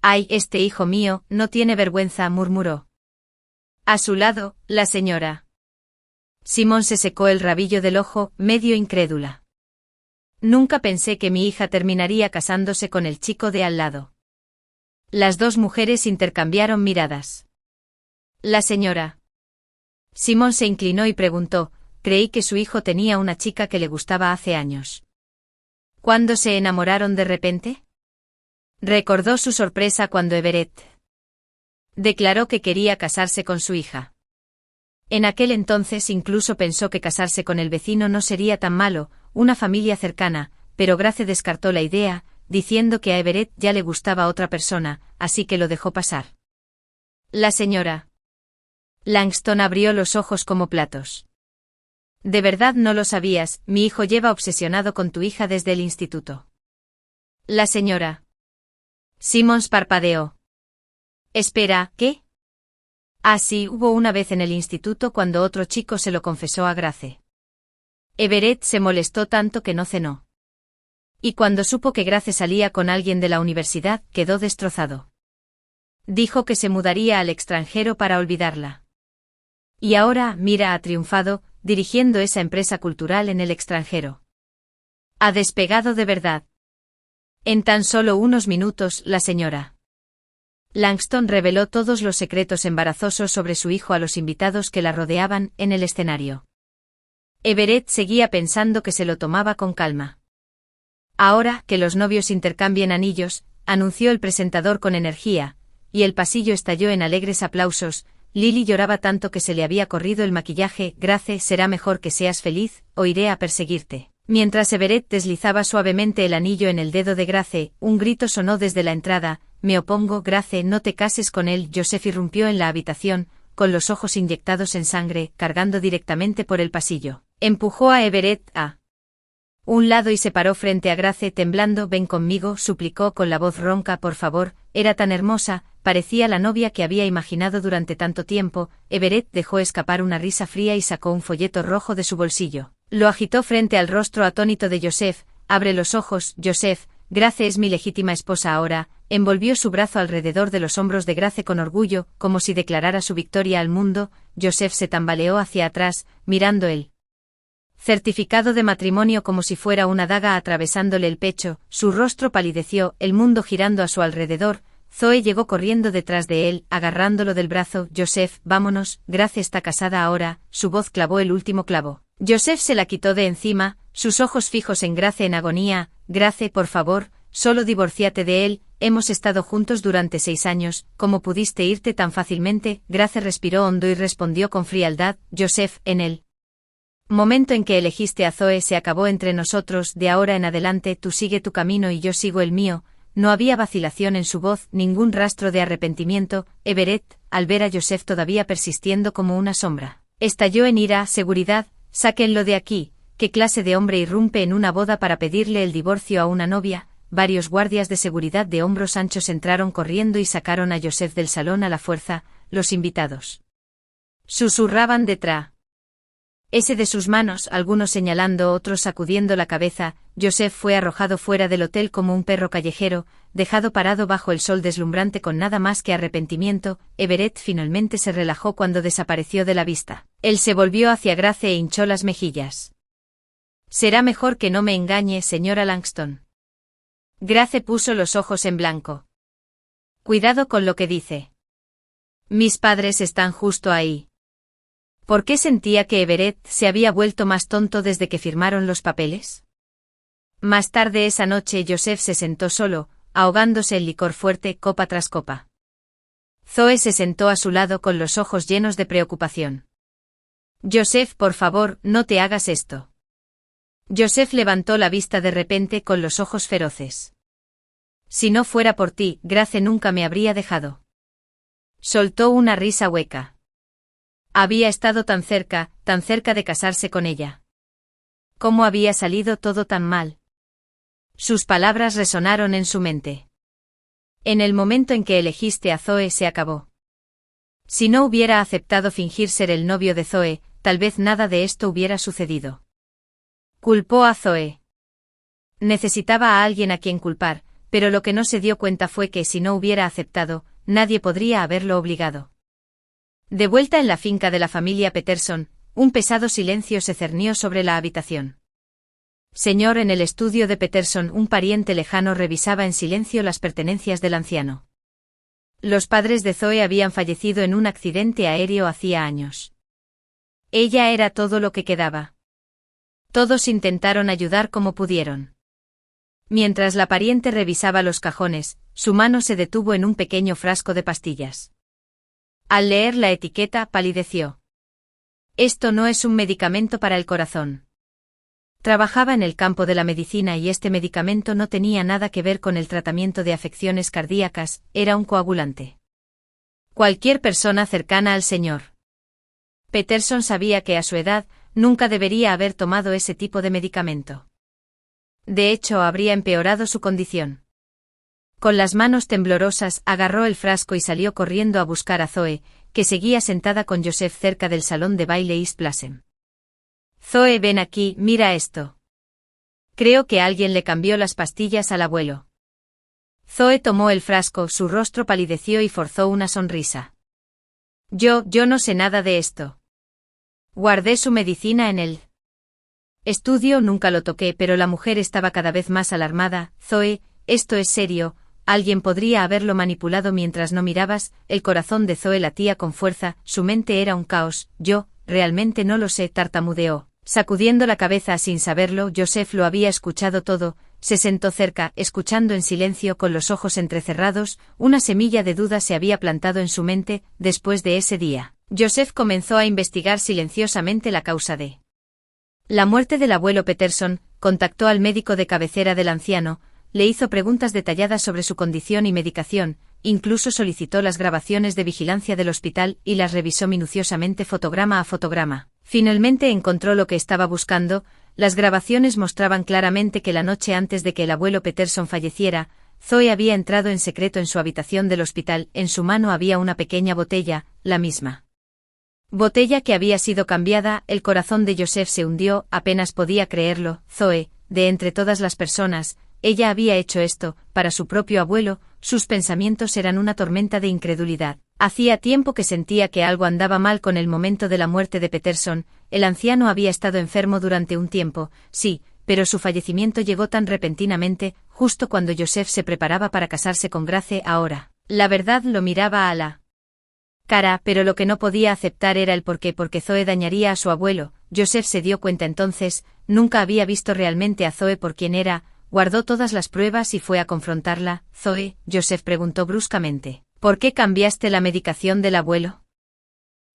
«Ay, este hijo mío, no tiene vergüenza», murmuró. A su lado, la señora Simón se secó el rabillo del ojo, medio incrédula. «Nunca pensé que mi hija terminaría casándose con el chico de al lado». Las dos mujeres intercambiaron miradas. La señora Simón se inclinó y preguntó: «Creí que su hijo tenía una chica que le gustaba hace años». ¿Cuándo se enamoraron de repente? Recordó su sorpresa cuando Everett declaró que quería casarse con su hija. En aquel entonces incluso pensó que casarse con el vecino no sería tan malo, una familia cercana, pero Grace descartó la idea, diciendo que a Everett ya le gustaba otra persona, así que lo dejó pasar. La señora Langston abrió los ojos como platos. «¿De verdad no lo sabías? Mi hijo lleva obsesionado con tu hija desde el instituto». La señora Simmons parpadeó. «Espera, ¿qué?» «Ah, sí, hubo una vez en el instituto cuando otro chico se lo confesó a Grace». Everett se molestó tanto que no cenó. Y cuando supo que Grace salía con alguien de la universidad, quedó destrozado. Dijo que se mudaría al extranjero para olvidarla. Y ahora, mira, ha triunfado, dirigiendo esa empresa cultural en el extranjero. Ha despegado de verdad. En tan solo unos minutos, la señora Langston reveló todos los secretos embarazosos sobre su hijo a los invitados que la rodeaban en el escenario. Everett seguía pensando que se lo tomaba con calma. «Ahora que los novios intercambien anillos», anunció el presentador con energía, y el pasillo estalló en alegres aplausos. Lily lloraba tanto que se le había corrido el maquillaje. «Grace, será mejor que seas feliz, o iré a perseguirte». Mientras Everett deslizaba suavemente el anillo en el dedo de Grace, un grito sonó desde la entrada: «Me opongo, Grace, no te cases con él». Joseph irrumpió en la habitación, con los ojos inyectados en sangre, cargando directamente por el pasillo. Empujó a Everett a un lado y se paró frente a Grace temblando. «Ven conmigo», suplicó con la voz ronca. «Por favor». Era tan hermosa, parecía la novia que había imaginado durante tanto tiempo. Everett dejó escapar una risa fría y sacó un folleto rojo de su bolsillo. Lo agitó frente al rostro atónito de Joseph. «Abre los ojos, Joseph. Grace es mi legítima esposa ahora». Envolvió su brazo alrededor de los hombros de Grace con orgullo, como si declarara su victoria al mundo. Joseph se tambaleó hacia atrás, mirando el certificado de matrimonio como si fuera una daga atravesándole el pecho. Su rostro palideció, el mundo girando a su alrededor. Zoe llegó corriendo detrás de él, agarrándolo del brazo. «Joseph, vámonos, Grace está casada ahora». Su voz clavó el último clavo. Joseph se la quitó de encima, sus ojos fijos en Grace en agonía. «Grace, por favor, solo divórciate de él. Hemos estado juntos durante 6 años, ¿cómo pudiste irte tan fácilmente?». Grace respiró hondo y respondió con frialdad: «Joseph, en él momento en que elegiste a Zoe se acabó entre nosotros. De ahora en adelante tú sigue tu camino y yo sigo el mío». No había vacilación en su voz, ningún rastro de arrepentimiento. Everett, al ver a Joseph todavía persistiendo como una sombra, estalló en ira. «Seguridad, sáquenlo de aquí». ¿Qué clase de hombre irrumpe en una boda para pedirle el divorcio a una novia? Varios guardias de seguridad de hombros anchos entraron corriendo y sacaron a Joseph del salón a la fuerza. Los invitados susurraban detrás de sus manos, algunos señalando, otros sacudiendo la cabeza. Joseph fue arrojado fuera del hotel como un perro callejero, dejado parado bajo el sol deslumbrante con nada más que arrepentimiento. Everett finalmente se relajó cuando desapareció de la vista. Él se volvió hacia Grace e hinchó las mejillas. «Será mejor que no me engañe, señora Langston». Grace puso los ojos en blanco. «Cuidado con lo que dice. Mis padres están justo ahí». ¿Por qué sentía que Everett se había vuelto más tonto desde que firmaron los papeles? Más tarde esa noche Joseph se sentó solo, ahogándose en licor fuerte, copa tras copa. Zoe se sentó a su lado con los ojos llenos de preocupación. «Joseph, por favor, no te hagas esto». Joseph levantó la vista de repente con los ojos feroces. «Si no fuera por ti, Grace nunca me habría dejado». Soltó una risa hueca. Había estado tan cerca de casarse con ella. ¿Cómo había salido todo tan mal? Sus palabras resonaron en su mente. En el momento en que elegiste a Zoe se acabó. Si no hubiera aceptado fingir ser el novio de Zoe, tal vez nada de esto hubiera sucedido. Culpó a Zoe. Necesitaba a alguien a quien culpar, pero lo que no se dio cuenta fue que si no hubiera aceptado, nadie podría haberlo obligado. De vuelta en la finca de la familia Peterson, un pesado silencio se cernió sobre la habitación. Señor, en el estudio de Peterson, un pariente lejano revisaba en silencio las pertenencias del anciano. Los padres de Zoe habían fallecido en un accidente aéreo hacía años. Ella era todo lo que quedaba. Todos intentaron ayudar como pudieron. Mientras la pariente revisaba los cajones, su mano se detuvo en un pequeño frasco de pastillas. Al leer la etiqueta, palideció. Esto no es un medicamento para el corazón. Trabajaba en el campo de la medicina y este medicamento no tenía nada que ver con el tratamiento de afecciones cardíacas, era un coagulante. Cualquier persona cercana al señor Peterson sabía que a su edad, nunca debería haber tomado ese tipo de medicamento. De hecho, habría empeorado su condición. Con las manos temblorosas, agarró el frasco y salió corriendo a buscar a Zoe, que seguía sentada con Joseph cerca del salón de baile East Blossom. Zoe, ven aquí, mira esto. Creo que alguien le cambió las pastillas al abuelo. Zoe tomó el frasco, su rostro palideció y forzó una sonrisa. Yo no sé nada de esto. Guardé su medicina en el estudio, nunca lo toqué, pero la mujer estaba cada vez más alarmada. Zoe, esto es serio, alguien podría haberlo manipulado mientras no mirabas. El corazón de Zoe latía con fuerza, su mente era un caos. Yo, realmente no lo sé, tartamudeó. Sacudiendo la cabeza sin saberlo, Joseph lo había escuchado todo, se sentó cerca, escuchando en silencio con los ojos entrecerrados. Una semilla de duda se había plantado en su mente. Después de ese día, Joseph comenzó a investigar silenciosamente la causa de la muerte del abuelo Peterson, contactó al médico de cabecera del anciano, le hizo preguntas detalladas sobre su condición y medicación, incluso solicitó las grabaciones de vigilancia del hospital y las revisó minuciosamente fotograma a fotograma. Finalmente encontró lo que estaba buscando. Las grabaciones mostraban claramente que la noche antes de que el abuelo Peterson falleciera, Zoe había entrado en secreto en su habitación del hospital. En su mano había una pequeña botella, la misma botella que había sido cambiada. El corazón de Joseph se hundió, apenas podía creerlo. Zoe, de entre todas las personas, ella había hecho esto, para su propio abuelo. Sus pensamientos eran una tormenta de incredulidad. Hacía tiempo que sentía que algo andaba mal con el momento de la muerte de Peterson. El anciano había estado enfermo durante un tiempo, sí, pero su fallecimiento llegó tan repentinamente, justo cuando Joseph se preparaba para casarse con Grace. Ahora, la verdad lo miraba a la cara, pero lo que no podía aceptar era el porqué, porque Zoe dañaría a su abuelo. Joseph se dio cuenta entonces, nunca había visto realmente a Zoe por quien era. Guardó todas las pruebas y fue a confrontarla. Zoe, Joseph preguntó bruscamente, ¿por qué cambiaste la medicación del abuelo?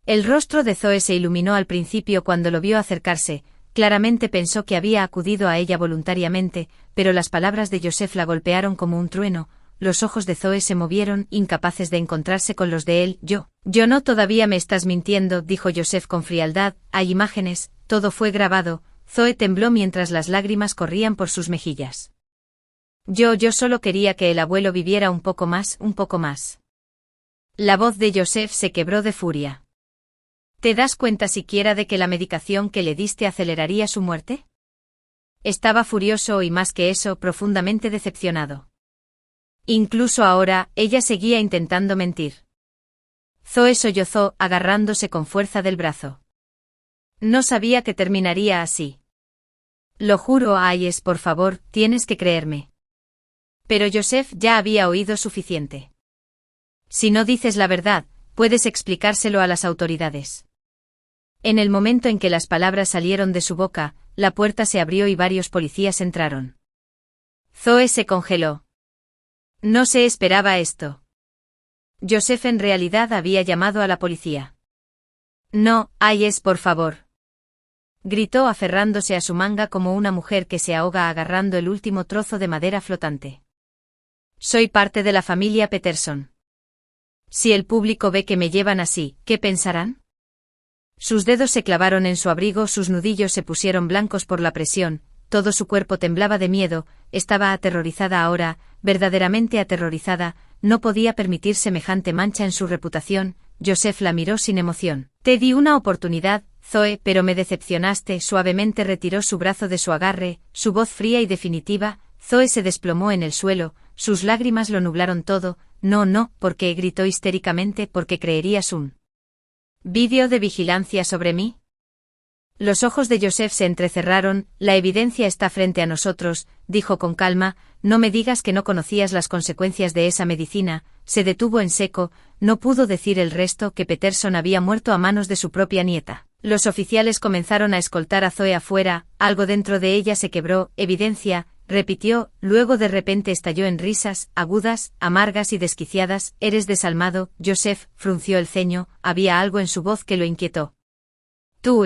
El rostro de Zoe se iluminó al principio cuando lo vio acercarse. Claramente pensó que había acudido a ella voluntariamente, pero las palabras de Joseph la golpearon como un trueno. Los ojos de Zoe se movieron, incapaces de encontrarse con los de él. Yo no, todavía me estás mintiendo, dijo Joseph con frialdad. Hay imágenes, todo fue grabado. Zoe tembló mientras las lágrimas corrían por sus mejillas. Yo solo quería que el abuelo viviera un poco más, un poco más. La voz de Joseph se quebró de furia. ¿Te das cuenta siquiera de que la medicación que le diste aceleraría su muerte? Estaba furioso y, más que eso, profundamente decepcionado. Incluso ahora, ella seguía intentando mentir. Zoe sollozó, agarrándose con fuerza del brazo. No sabía que terminaría así. Lo juro, Ayes, por favor, tienes que creerme. Pero Joseph ya había oído suficiente. Si no dices la verdad, puedes explicárselo a las autoridades. En el momento en que las palabras salieron de su boca, la puerta se abrió y varios policías entraron. Zoe se congeló. No se esperaba esto. Joseph en realidad había llamado a la policía. No, Ayes, por favor. Gritó aferrándose a su manga como una mujer que se ahoga agarrando el último trozo de madera flotante. Soy parte de la familia Peterson. Si el público ve que me llevan así, ¿qué pensarán? Sus dedos se clavaron en su abrigo, sus nudillos se pusieron blancos por la presión, todo su cuerpo temblaba de miedo. Estaba aterrorizada ahora, verdaderamente aterrorizada. no podía permitir semejante mancha en su reputación. Joseph la miró sin emoción. Te di una oportunidad, Zoe, pero me decepcionaste. Suavemente retiró su brazo de su agarre, su voz fría y definitiva. Zoe se desplomó en el suelo, sus lágrimas lo nublaron todo. No, porque gritó histéricamente, porque creerías un vídeo de vigilancia sobre mí. Los ojos de Joseph se entrecerraron. La evidencia está frente a nosotros, dijo con calma. No me digas que no conocías las consecuencias de esa medicina. Se detuvo en seco, no pudo decir el resto, que Peterson había muerto a manos de su propia nieta. Los oficiales comenzaron a escoltar a Zoe afuera, algo dentro de ella se quebró. Evidencia, repitió, luego de repente estalló en risas, agudas, amargas y desquiciadas. Eres desalmado. Joseph frunció el ceño, había algo en su voz que lo inquietó. Tú,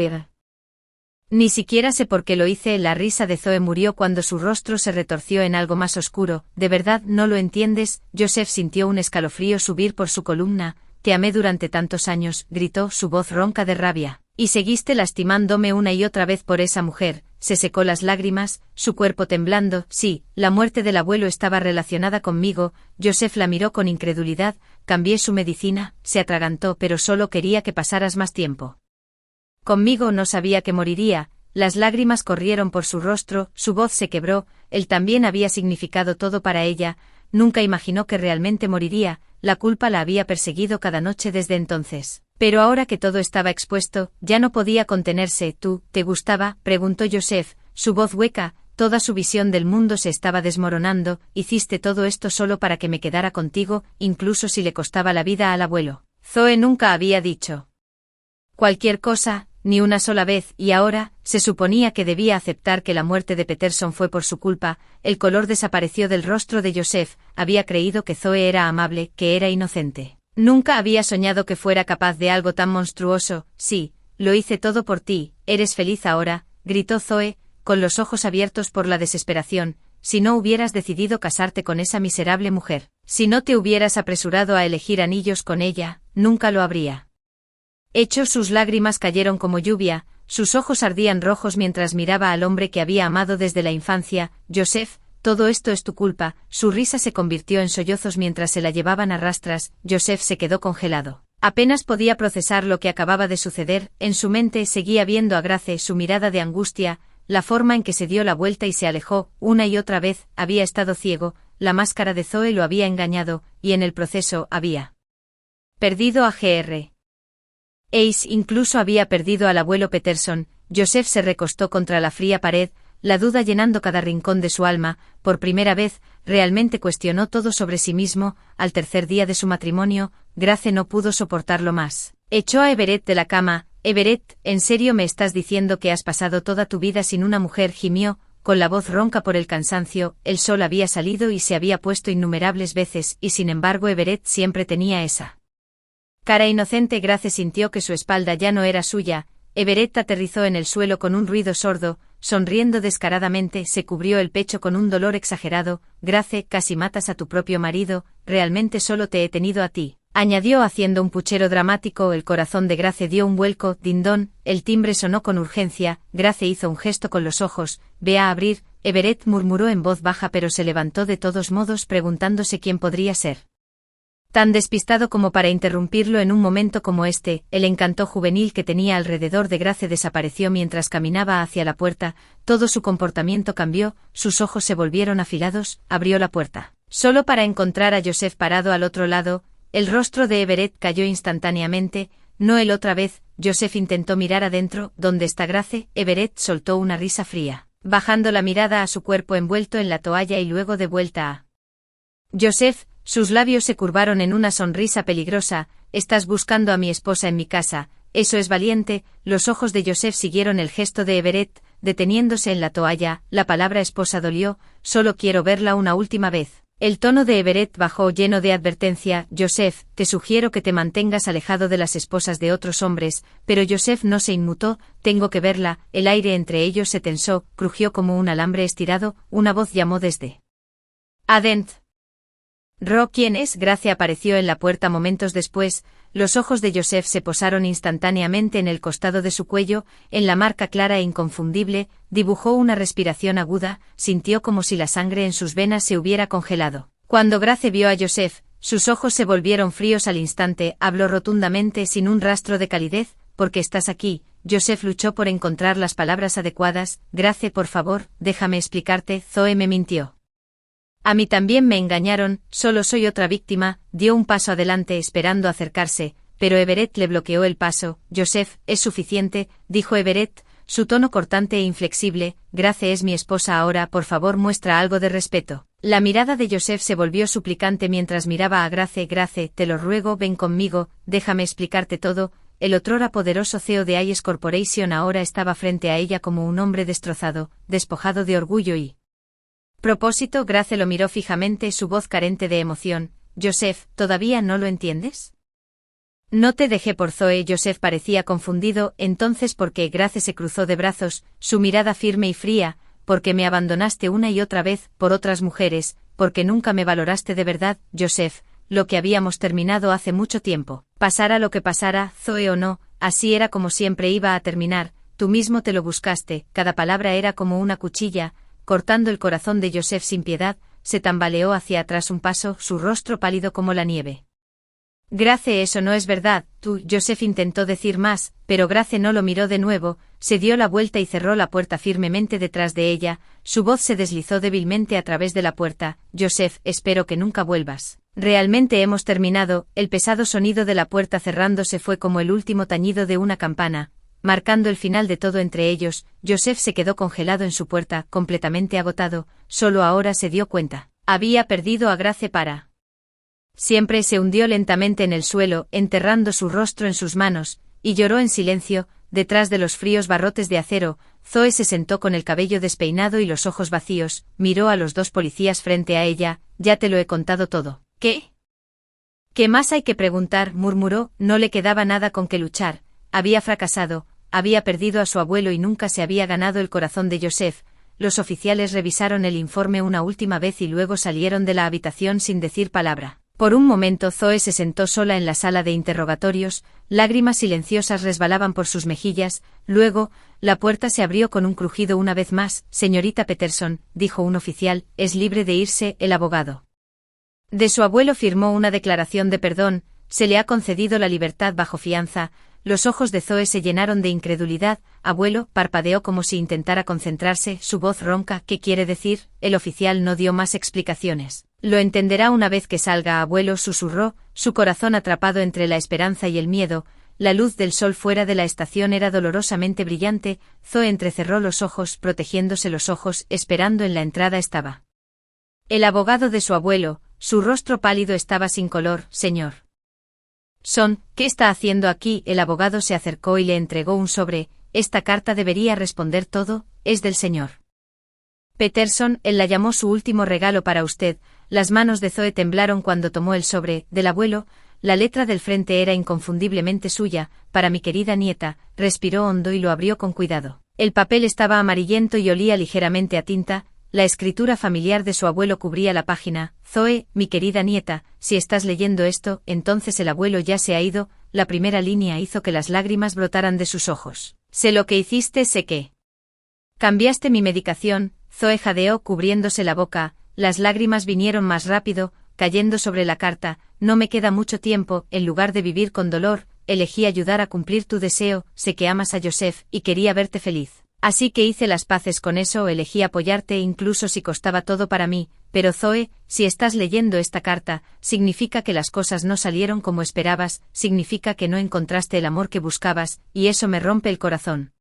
Ni siquiera sé por qué lo hice. La risa de Zoe murió cuando su rostro se retorció en algo más oscuro. ¿De verdad no lo entiendes? Joseph sintió un escalofrío subir por su columna. Te amé durante tantos años, gritó, su voz ronca de rabia. Y seguiste lastimándome una y otra vez por esa mujer. Se secó las lágrimas, su cuerpo temblando. Sí, la muerte del abuelo estaba relacionada conmigo. Joseph la miró con incredulidad. Cambié su medicina, se atragantó, pero solo quería que pasaras más tiempo conmigo. No sabía que moriría. Las lágrimas corrieron por su rostro, su voz se quebró. Él también había significado todo para ella. Nunca imaginó que realmente moriría. La culpa la había perseguido cada noche desde entonces. Pero ahora que todo estaba expuesto, ya no podía contenerse. ¿Tú, te gustaba?, preguntó Joseph, su voz hueca. Toda su visión del mundo se estaba desmoronando. Hiciste todo esto solo para que me quedara contigo, incluso si le costaba la vida al abuelo. Zoe nunca había dicho cualquier cosa, ni una sola vez, y ahora, se suponía que debía aceptar que la muerte de Peterson fue por su culpa. El color desapareció del rostro de Joseph. Había creído que Zoe era amable, que era inocente. Nunca había soñado que fuera capaz de algo tan monstruoso. Sí, lo hice todo por ti. ¿Eres feliz ahora?, gritó Zoe, con los ojos abiertos por la desesperación. Si no hubieras decidido casarte con esa miserable mujer, si no te hubieras apresurado a elegir anillos con ella, nunca lo habría hecho. Sus lágrimas cayeron como lluvia, sus ojos ardían rojos mientras miraba al hombre que había amado desde la infancia. Joseph, todo esto es tu culpa. Su risa se convirtió en sollozos mientras se la llevaban a rastras. Joseph se quedó congelado. Apenas podía procesar lo que acababa de suceder. En su mente seguía viendo a Grace, su mirada de angustia, la forma en que se dio la vuelta y se alejó. Una y otra vez, había estado ciego, la máscara de Zoe lo había engañado, y en el proceso había perdido a Gr. Ace, incluso había perdido al abuelo Peterson. Joseph se recostó contra la fría pared, la duda llenando cada rincón de su alma. Por primera vez, realmente cuestionó todo sobre sí mismo. Al tercer día de su matrimonio, Grace no pudo soportarlo más. Echó a Everett de la cama. Everett, ¿en serio me estás diciendo que has pasado toda tu vida sin una mujer?, gimió, con la voz ronca por el cansancio. El sol había salido y se había puesto innumerables veces, y sin embargo Everett siempre tenía esa cara inocente. Grace sintió que su espalda ya no era suya. Everett aterrizó en el suelo con un ruido sordo, sonriendo descaradamente, se cubrió el pecho con un dolor exagerado. Grace, casi matas a tu propio marido, realmente solo te he tenido a ti, añadió haciendo un puchero dramático. El corazón de Grace dio un vuelco. Dindón, el timbre sonó con urgencia. Grace hizo un gesto con los ojos. Ve a abrir. Everett murmuró en voz baja, pero se levantó de todos modos, preguntándose quién podría ser tan despistado como para interrumpirlo en un momento como este. El encanto juvenil que tenía alrededor de Grace desapareció mientras caminaba hacia la puerta. Todo su comportamiento cambió, sus ojos se volvieron afilados. Abrió la puerta, solo para encontrar a Joseph parado al otro lado. El rostro de Everett cayó instantáneamente. No él otra vez. Joseph intentó mirar adentro. ¿Dónde está Grace? Everett soltó una risa fría, bajando la mirada a su cuerpo envuelto en la toalla y luego de vuelta a Joseph. Sus labios se curvaron en una sonrisa peligrosa. Estás buscando a mi esposa en mi casa, eso es valiente. Los ojos de Joseph siguieron el gesto de Everett, deteniéndose en la toalla. La palabra esposa dolió. Solo quiero verla una última vez. El tono de Everett bajó, lleno de advertencia. Joseph, te sugiero que te mantengas alejado de las esposas de otros hombres. Pero Joseph no se inmutó. Tengo que verla. El aire entre ellos se tensó, crujió como un alambre estirado. Una voz llamó desde adentro. ¿Quién es? Grace apareció en la puerta momentos después. Los ojos de Joseph se posaron instantáneamente en el costado de su cuello, en la marca clara e inconfundible. Dibujó una respiración aguda, sintió como si la sangre en sus venas se hubiera congelado. Cuando Grace vio a Joseph, Sus ojos se volvieron fríos al instante, habló rotundamente sin un rastro de calidez, ¿por qué estás aquí? Joseph luchó por encontrar las palabras adecuadas, Grace, por favor, déjame explicarte, Zoe me mintió. A mí también me engañaron, solo soy otra víctima, dio un paso adelante esperando acercarse, pero Everett le bloqueó el paso. Joseph, es suficiente, dijo Everett, su tono cortante e inflexible, Grace es mi esposa ahora, por favor muestra algo de respeto. La mirada de Joseph se volvió suplicante mientras miraba a Grace. Grace, te lo ruego, ven conmigo, déjame explicarte todo. El otrora poderoso CEO de Ayes Corporation ahora estaba frente a ella como un hombre destrozado, despojado de orgullo y propósito. Grace lo miró fijamente, su voz carente de emoción. Joseph, ¿todavía no lo entiendes? No te dejé por Zoe. Joseph parecía confundido, entonces ¿por qué? Grace se cruzó de brazos, su mirada firme y fría, porque me abandonaste una y otra vez, por otras mujeres, porque nunca me valoraste de verdad. Joseph, lo que habíamos terminado hace mucho tiempo. Pasara lo que pasara, Zoe o no, así era como siempre iba a terminar, tú mismo te lo buscaste, cada palabra era como una cuchilla, cortando el corazón de Joseph sin piedad, se tambaleó hacia atrás un paso, su rostro pálido como la nieve. Grace, eso no es verdad, tú. Joseph intentó decir más, pero Grace no lo miró de nuevo, se dio la vuelta y cerró la puerta firmemente detrás de ella, su voz se deslizó débilmente a través de la puerta. Joseph, espero que nunca vuelvas. Realmente hemos terminado. El pesado sonido de la puerta cerrándose fue como el último tañido de una campana, marcando el final de todo entre ellos. Joseph se quedó congelado en su puerta, completamente agotado, solo ahora se dio cuenta. Había perdido a Grace para siempre. Se hundió lentamente en el suelo, enterrando su rostro en sus manos, y lloró en silencio, detrás de los fríos barrotes de acero. Zoe se sentó con el cabello despeinado y los ojos vacíos, miró a los dos policías frente a ella. Ya te lo he contado todo. ¿Qué? ¿Qué más hay que preguntar? Murmuró, no le quedaba nada con que luchar, había fracasado, había perdido a su abuelo y nunca se había ganado el corazón de Joseph. Los oficiales revisaron el informe una última vez y luego salieron de la habitación sin decir palabra. Por un momento Zoe se sentó sola en la sala de interrogatorios, lágrimas silenciosas resbalaban por sus mejillas, luego, la puerta se abrió con un crujido una vez más. Señorita Peterson, dijo un oficial, es libre de irse. El abogado de su abuelo firmó una declaración de perdón, se le ha concedido la libertad bajo fianza. Los ojos de Zoe se llenaron de incredulidad. Abuelo, parpadeó como si intentara concentrarse, su voz ronca, ¿qué quiere decir? El oficial no dio más explicaciones. Lo entenderá una vez que salga, abuelo, susurró, su corazón atrapado entre la esperanza y el miedo. La luz del sol fuera de la estación era dolorosamente brillante. Zoe entrecerró los ojos, protegiéndose los ojos, esperando. En la entrada estaba el abogado de su abuelo, su rostro pálido estaba sin color. Señor Son, ¿qué está haciendo aquí? El abogado se acercó y le entregó un sobre. Esta carta debería responder todo, es del señor Peterson, él la llamó su último regalo para usted. Las manos de Zoe temblaron cuando tomó el sobre, del abuelo, la letra del frente era inconfundiblemente suya, para mi querida nieta, respiró hondo y lo abrió con cuidado. El papel estaba amarillento y olía ligeramente a tinta, la escritura familiar de su abuelo cubría la página. Zoe, mi querida nieta, si estás leyendo esto, entonces el abuelo ya se ha ido. La primera línea hizo que las lágrimas brotaran de sus ojos. Sé lo que hiciste, sé que cambiaste mi medicación. Zoe jadeó cubriéndose la boca, las lágrimas vinieron más rápido, cayendo sobre la carta. No me queda mucho tiempo, en lugar de vivir con dolor, elegí ayudar a cumplir tu deseo, sé que amas a Joseph, y quería verte feliz. Así que hice las paces con eso, elegí apoyarte incluso si costaba todo para mí, pero Zoe, si estás leyendo esta carta, significa que las cosas no salieron como esperabas, significa que no encontraste el amor que buscabas, y eso me rompe el corazón.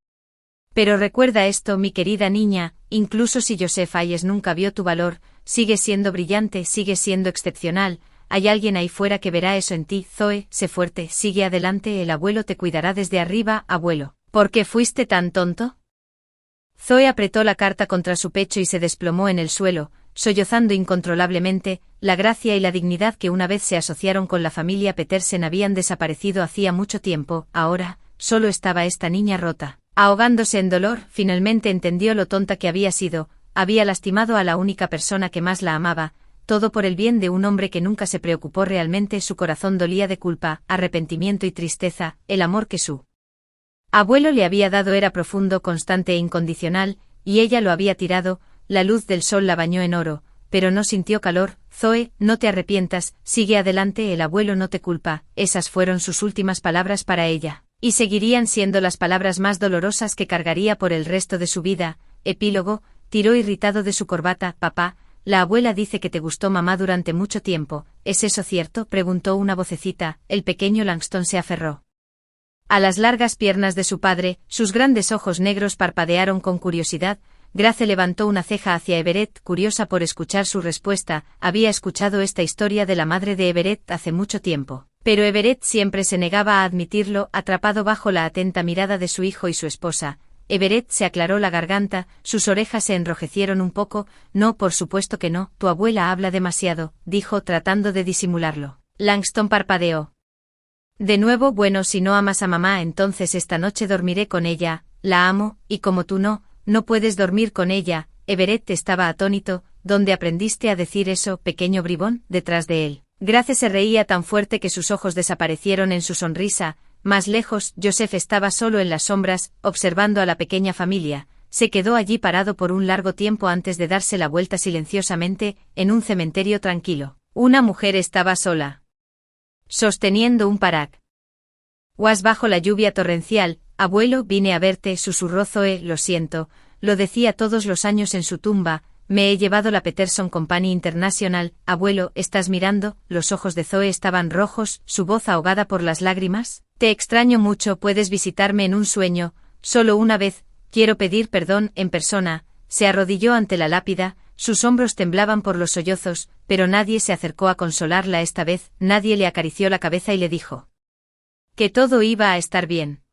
Pero recuerda esto, mi querida niña, incluso si Joseph Ayes nunca vio tu valor, sigues siendo brillante, sigues siendo excepcional, hay alguien ahí fuera que verá eso en ti. Zoe, sé fuerte, sigue adelante, el abuelo te cuidará desde arriba. Abuelo, ¿por qué fuiste tan tonto? Zoe apretó la carta contra su pecho y se desplomó en el suelo, sollozando incontrolablemente. La gracia y la dignidad que una vez se asociaron con la familia Petersen habían desaparecido hacía mucho tiempo, ahora, solo estaba esta niña rota, ahogándose en dolor. Finalmente entendió lo tonta que había sido, había lastimado a la única persona que más la amaba, todo por el bien de un hombre que nunca se preocupó realmente. Su corazón dolía de culpa, arrepentimiento y tristeza. El amor que su abuelo le había dado era profundo, constante e incondicional, y ella lo había tirado. La luz del sol la bañó en oro, pero no sintió calor. Zoe, no te arrepientas, sigue adelante, el abuelo no te culpa. Esas fueron sus últimas palabras para ella. Y seguirían siendo las palabras más dolorosas que cargaría por el resto de su vida. Epílogo. Tiró irritado de su corbata. Papá, la abuela dice que te gustó mamá durante mucho tiempo. ¿Es eso cierto?, preguntó una vocecita. El pequeño Langston se aferró a las largas piernas de su padre, sus grandes ojos negros parpadearon con curiosidad. Grace levantó una ceja hacia Everett, curiosa por escuchar su respuesta. Había escuchado esta historia de la madre de Everett hace mucho tiempo, pero Everett siempre se negaba a admitirlo, atrapado bajo la atenta mirada de su hijo y su esposa. Everett se aclaró la garganta, sus orejas se enrojecieron un poco. No, por supuesto que no, tu abuela habla demasiado, dijo tratando de disimularlo. Langston parpadeó. De nuevo, bueno, si no amas a mamá, entonces esta noche dormiré con ella. La amo, y como tú no puedes dormir con ella. Everett estaba atónito. ¿Dónde aprendiste a decir eso, pequeño bribón? Detrás de él. Grace se reía tan fuerte que sus ojos desaparecieron en su sonrisa. Más lejos, Joseph estaba solo en las sombras, observando a la pequeña familia. Se quedó allí parado por un largo tiempo antes de darse la vuelta silenciosamente, en un cementerio tranquilo. Una mujer estaba sola, sosteniendo un parac. Was bajo la lluvia torrencial. Abuelo, vine a verte, susurró Zoe. Lo siento, lo decía todos los años en su tumba. Me he llevado la Peterson Company International. Abuelo, ¿estás mirando? Los ojos de Zoe estaban rojos, su voz ahogada por las lágrimas. Te extraño mucho, puedes visitarme en un sueño, solo una vez, quiero pedir perdón en persona. Se arrodilló ante la lápida, sus hombros temblaban por los sollozos, pero nadie se acercó a consolarla esta vez. Nadie le acarició la cabeza y le dijo que todo iba a estar bien.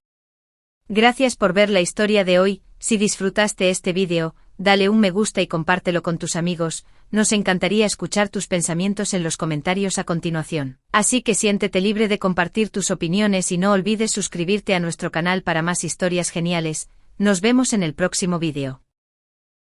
Gracias por ver la historia de hoy. Si disfrutaste este vídeo, dale un me gusta y compártelo con tus amigos. Nos encantaría escuchar tus pensamientos en los comentarios a continuación. Así que siéntete libre de compartir tus opiniones y no olvides suscribirte a nuestro canal para más historias geniales. Nos vemos en el próximo vídeo.